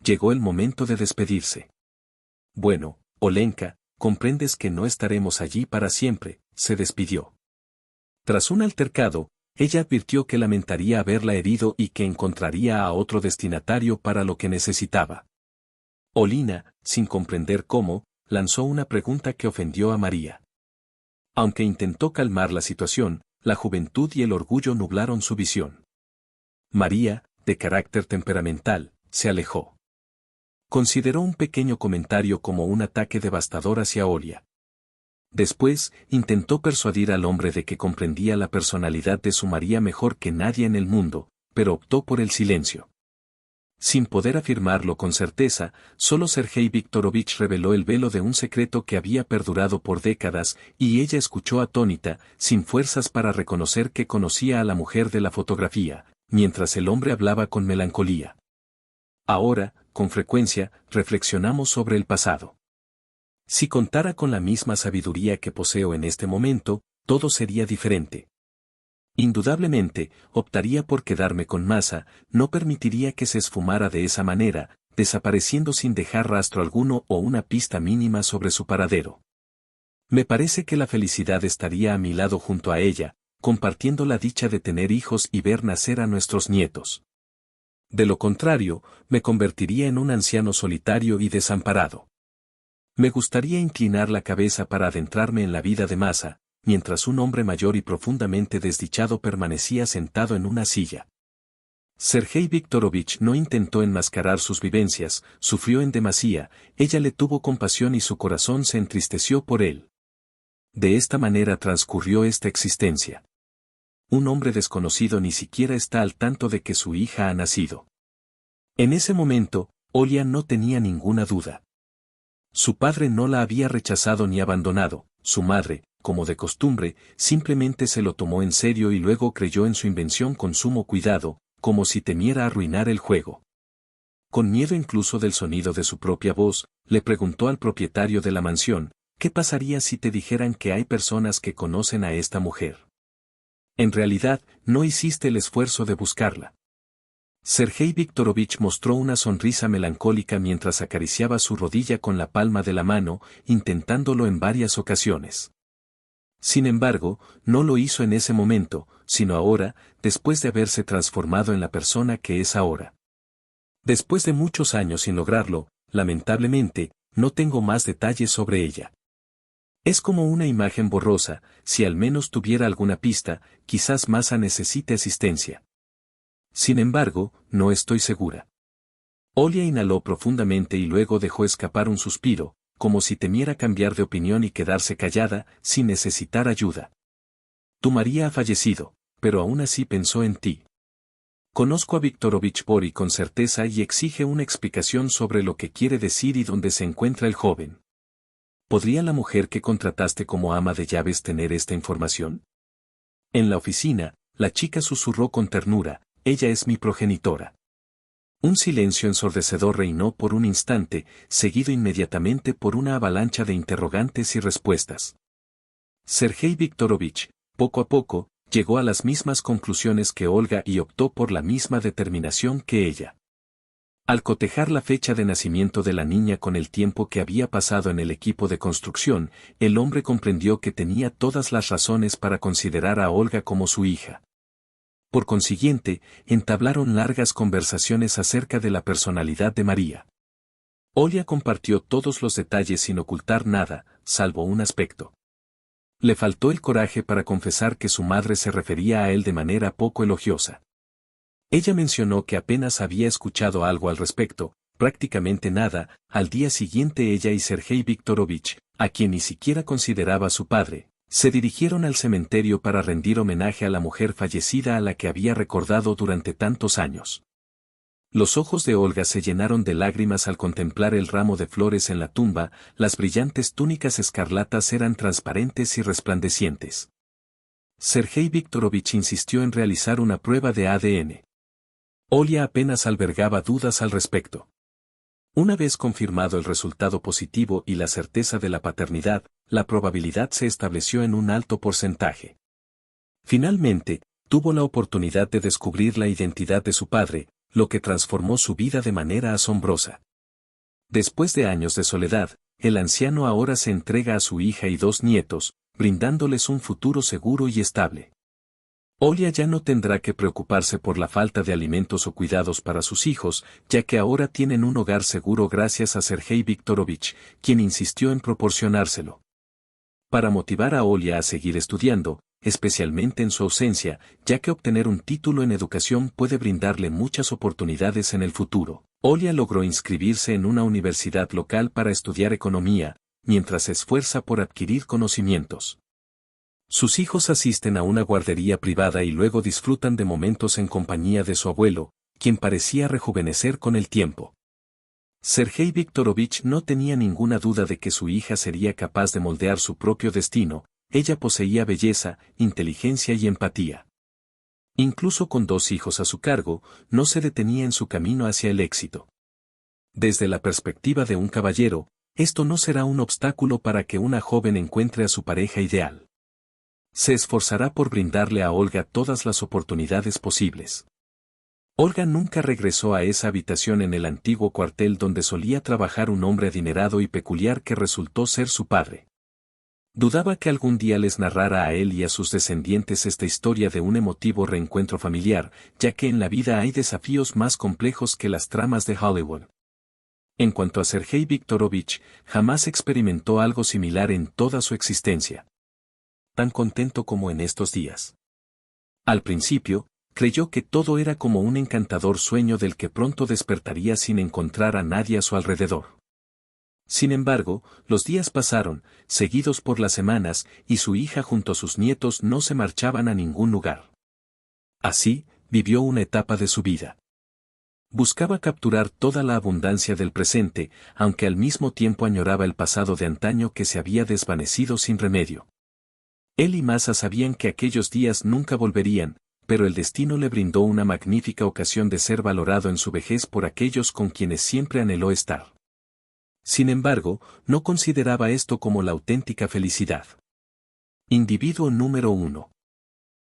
Llegó el momento de despedirse. Bueno, Olenka, comprendes que no estaremos allí para siempre, se despidió. Tras un altercado, ella advirtió que lamentaría haberla herido y que encontraría a otro destinatario para lo que necesitaba. Olina, sin comprender cómo, lanzó una pregunta que ofendió a María. Aunque intentó calmar la situación, la juventud y el orgullo nublaron su visión. María, de carácter temperamental, se alejó. Consideró un pequeño comentario como un ataque devastador hacia Olia. Después, intentó persuadir al hombre de que comprendía la personalidad de su María mejor que nadie en el mundo, pero optó por el silencio. Sin poder afirmarlo con certeza, solo Sergei Viktorovich reveló el velo de un secreto que había perdurado por décadas, y ella escuchó atónita, sin fuerzas para reconocer que conocía a la mujer de la fotografía, mientras el hombre hablaba con melancolía. Ahora, con frecuencia, reflexionamos sobre el pasado. Si contara con la misma sabiduría que poseo en este momento, todo sería diferente. Indudablemente, optaría por quedarme con Masa, no permitiría que se esfumara de esa manera, desapareciendo sin dejar rastro alguno o una pista mínima sobre su paradero. Me parece que la felicidad estaría a mi lado junto a ella, compartiendo la dicha de tener hijos y ver nacer a nuestros nietos. De lo contrario, me convertiría en un anciano solitario y desamparado. Me gustaría inclinar la cabeza para adentrarme en la vida de Masa, mientras un hombre mayor y profundamente desdichado permanecía sentado en una silla. Sergei Viktorovich no intentó enmascarar sus vivencias, sufrió en demasía, ella le tuvo compasión y su corazón se entristeció por él. De esta manera transcurrió esta existencia. Un hombre desconocido ni siquiera está al tanto de que su hija ha nacido. En ese momento, Olia no tenía ninguna duda. Su padre no la había rechazado ni abandonado, su madre, como de costumbre, simplemente se lo tomó en serio y luego creyó en su invención con sumo cuidado, como si temiera arruinar el juego. Con miedo incluso del sonido de su propia voz, le preguntó al propietario de la mansión, ¿qué pasaría si te dijeran que hay personas que conocen a esta mujer? En realidad, no hiciste el esfuerzo de buscarla. Sergei Viktorovich mostró una sonrisa melancólica mientras acariciaba su rodilla con la palma de la mano, intentándolo en varias ocasiones. Sin embargo, no lo hizo en ese momento, sino ahora, después de haberse transformado en la persona que es ahora. Después de muchos años sin lograrlo, lamentablemente, no tengo más detalles sobre ella. Es como una imagen borrosa, si al menos tuviera alguna pista, quizás Masa necesite asistencia. Sin embargo, no estoy segura. Olia inhaló profundamente y luego dejó escapar un suspiro, como si temiera cambiar de opinión y quedarse callada, sin necesitar ayuda. Tu María ha fallecido, pero aún así pensó en ti. Conozco a Viktorovich Bori con certeza y exige una explicación sobre lo que quiere decir y dónde se encuentra el joven. ¿Podría la mujer que contrataste como ama de llaves tener esta información? En la oficina, la chica susurró con ternura, ella es mi progenitora. Un silencio ensordecedor reinó por un instante, seguido inmediatamente por una avalancha de interrogantes y respuestas. Sergei Viktorovich, poco a poco, llegó a las mismas conclusiones que Olga y optó por la misma determinación que ella. Al cotejar la fecha de nacimiento de la niña con el tiempo que había pasado en el equipo de construcción, el hombre comprendió que tenía todas las razones para considerar a Olga como su hija. Por consiguiente, entablaron largas conversaciones acerca de la personalidad de María. Olia compartió todos los detalles sin ocultar nada, salvo un aspecto. Le faltó el coraje para confesar que su madre se refería a él de manera poco elogiosa. Ella mencionó que apenas había escuchado algo al respecto, prácticamente nada. Al día siguiente ella y Sergei Viktorovich, a quien ni siquiera consideraba su padre, se dirigieron al cementerio para rendir homenaje a la mujer fallecida a la que había recordado durante tantos años. Los ojos de Olga se llenaron de lágrimas al contemplar el ramo de flores en la tumba, las brillantes túnicas escarlatas eran transparentes y resplandecientes. Sergei Viktorovich insistió en realizar una prueba de ADN. Olia apenas albergaba dudas al respecto. Una vez confirmado el resultado positivo y la certeza de la paternidad, la probabilidad se estableció en un alto porcentaje. Finalmente, tuvo la oportunidad de descubrir la identidad de su padre, lo que transformó su vida de manera asombrosa. Después de años de soledad, el anciano ahora se entrega a su hija y 2 nietos, brindándoles un futuro seguro y estable. Olia ya no tendrá que preocuparse por la falta de alimentos o cuidados para sus hijos, ya que ahora tienen un hogar seguro gracias a Sergei Viktorovich, quien insistió en proporcionárselo. Para motivar a Olia a seguir estudiando, especialmente en su ausencia, ya que obtener un título en educación puede brindarle muchas oportunidades en el futuro, Olia logró inscribirse en una universidad local para estudiar economía, mientras se esfuerza por adquirir conocimientos. Sus hijos asisten a una guardería privada y luego disfrutan de momentos en compañía de su abuelo, quien parecía rejuvenecer con el tiempo. Sergei Viktorovich no tenía ninguna duda de que su hija sería capaz de moldear su propio destino, ella poseía belleza, inteligencia y empatía. Incluso con 2 hijos a su cargo, no se detenía en su camino hacia el éxito. Desde la perspectiva de un caballero, esto no será un obstáculo para que una joven encuentre a su pareja ideal. Se esforzará por brindarle a Olga todas las oportunidades posibles. Olga nunca regresó a esa habitación en el antiguo cuartel donde solía trabajar un hombre adinerado y peculiar que resultó ser su padre. Dudaba que algún día les narrara a él y a sus descendientes esta historia de un emotivo reencuentro familiar, ya que en la vida hay desafíos más complejos que las tramas de Hollywood. En cuanto a Sergei Viktorovich, jamás experimentó algo similar en toda su existencia. Tan contento como en estos días. Al principio, creyó que todo era como un encantador sueño del que pronto despertaría sin encontrar a nadie a su alrededor. Sin embargo, los días pasaron, seguidos por las semanas, y su hija junto a sus nietos no se marchaban a ningún lugar. Así, vivió una etapa de su vida. Buscaba capturar toda la abundancia del presente, aunque al mismo tiempo añoraba el pasado de antaño que se había desvanecido sin remedio. Él y Masa sabían que aquellos días nunca volverían, pero el destino le brindó una magnífica ocasión de ser valorado en su vejez por aquellos con quienes siempre anheló estar. Sin embargo, no consideraba esto como la auténtica felicidad. Individuo número 1.